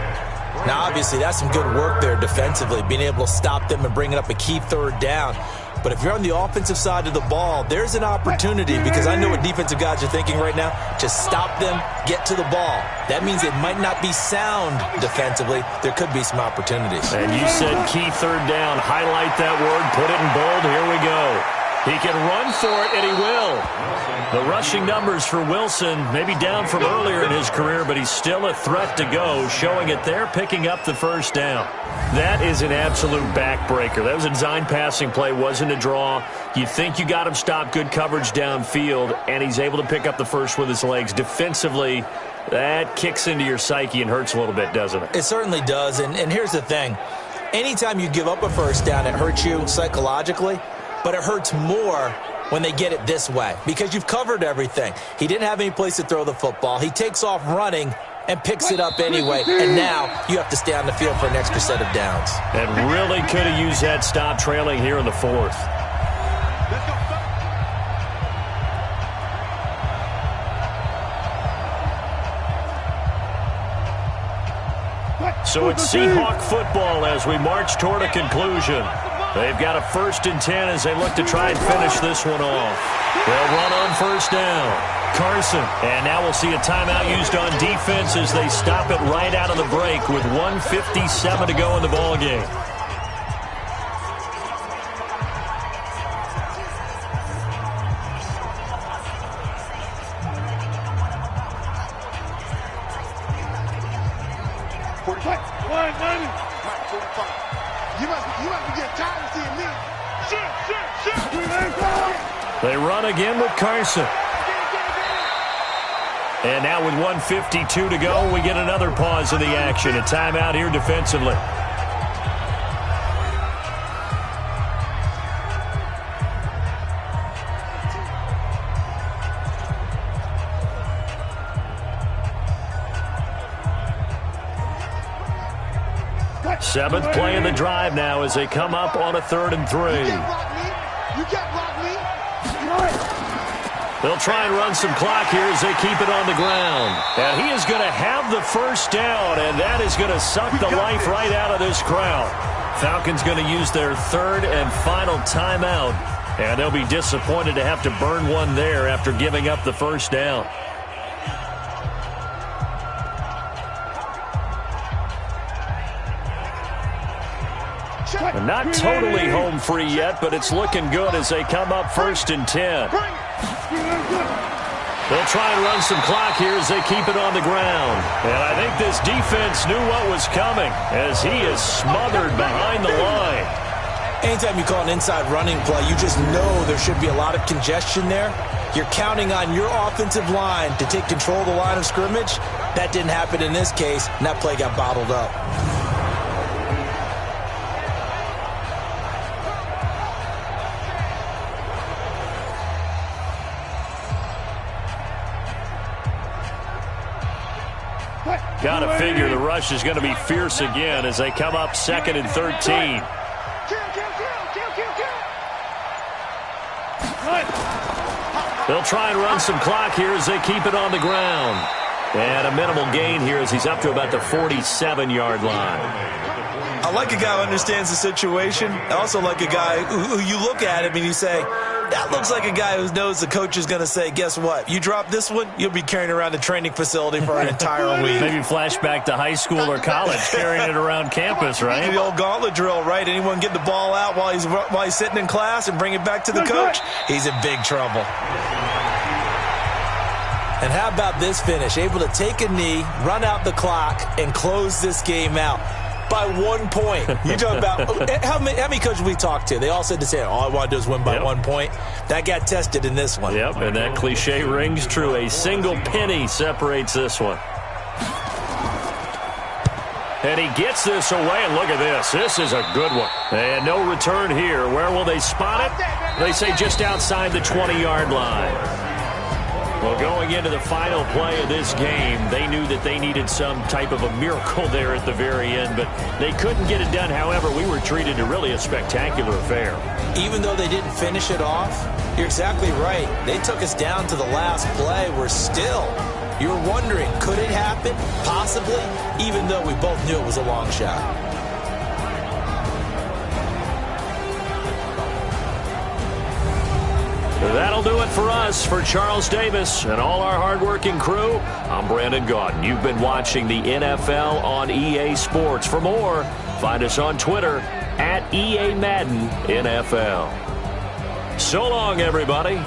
Now, obviously, that's some good work there defensively, being able to stop them and bringing up a key 3rd down. But if you're on the offensive side of the ball, there's an opportunity, because I know what defensive guys are thinking right now. Just stop them, get to the ball. That means it might not be sound defensively. There could be some opportunities. And you said key 3rd down. Highlight that word, put it in bold. Here we go. He can run for it, and he will. The rushing numbers for Wilson maybe down from earlier in his career, but he's still a threat to go, showing it there, picking up the first down. That is an absolute backbreaker. That was a design passing play, wasn't a draw. You think you got him stopped, good coverage downfield, and he's able to pick up the first with his legs. Defensively, that kicks into your psyche and hurts a little bit, doesn't it? It certainly does, and here's the thing. Anytime you give up a first down, it hurts you psychologically. But it hurts more when they get it this way, because you've covered everything. He didn't have any place to throw the football. He takes off running and picks it up anyway. And now you have to stay on the field for an extra set of downs. And really could have used that stop, trailing here in the 4th. So it's Seahawk football as we march toward a conclusion. They've got a 1st and 10 as they look to try and finish this one off. They'll run on first down. Carson. And now we'll see a timeout used on defense as they stop it right out of the break with 1:57 to go in the ballgame. They run again with Carson. And now with 1:52 to go, we get another pause in the action. A timeout here defensively. Seventh play of the drive now as they come up on a 3rd and 3. You can't block me. They'll try and run some clock here as they keep it on the ground. And he is going to have the first down, and that is going to suck the life right out of this crowd. Falcons going to use their 3rd and final timeout, and they'll be disappointed to have to burn one there after giving up the first down. And not totally home free yet, but it's looking good as they come up 1st and 10. They'll try and run some clock here as they keep it on the ground. And I think this defense knew what was coming as he is smothered behind the line. Anytime you call an inside running play, you just know there should be a lot of congestion there. You're counting on your offensive line to take control of the line of scrimmage, That didn't happen in this case, and that play got bottled up. Got to figure the rush is going to be fierce again as they come up 2nd and 13. They'll try and run some clock here as they keep it on the ground. And a minimal gain here as he's up to about the 47-yard line. I like a guy who understands the situation. I also like a guy who you look at him and you say, that looks like a guy who knows the coach is going to say, guess what? You drop this one, you'll be carrying around the training facility for an entire week. Maybe flashback to high school or college, carrying it around campus, right? The old gauntlet drill, right? Anyone get the ball out while he's sitting in class and bring it back to the coach? He's in big trouble. And how about this finish? Able to take a knee, run out the clock, and close this game out by 1 point. You talk about how many coaches we talked to? They all said the same. All I want to do is win by 1 point. That got tested in this one. Yep, and that cliche rings true. A single penny separates this one. And he gets this away, and look at this. This is a good one. And no return here. Where will they spot it? They say just outside the 20-yard line. Well, going into the final play of this game, they knew that they needed some type of a miracle there at the very end, but they couldn't get it done. However, we were treated to really a spectacular affair. Even though they didn't finish it off, you're exactly right. They took us down to the last play. You're wondering, could it happen? Possibly, even though we both knew it was a long shot. That'll do it for us. For Charles Davis and all our hardworking crew, I'm Brandon Gaudin. You've been watching the NFL on EA Sports. For more, find us on Twitter @EA Madden NFL. So long, everybody.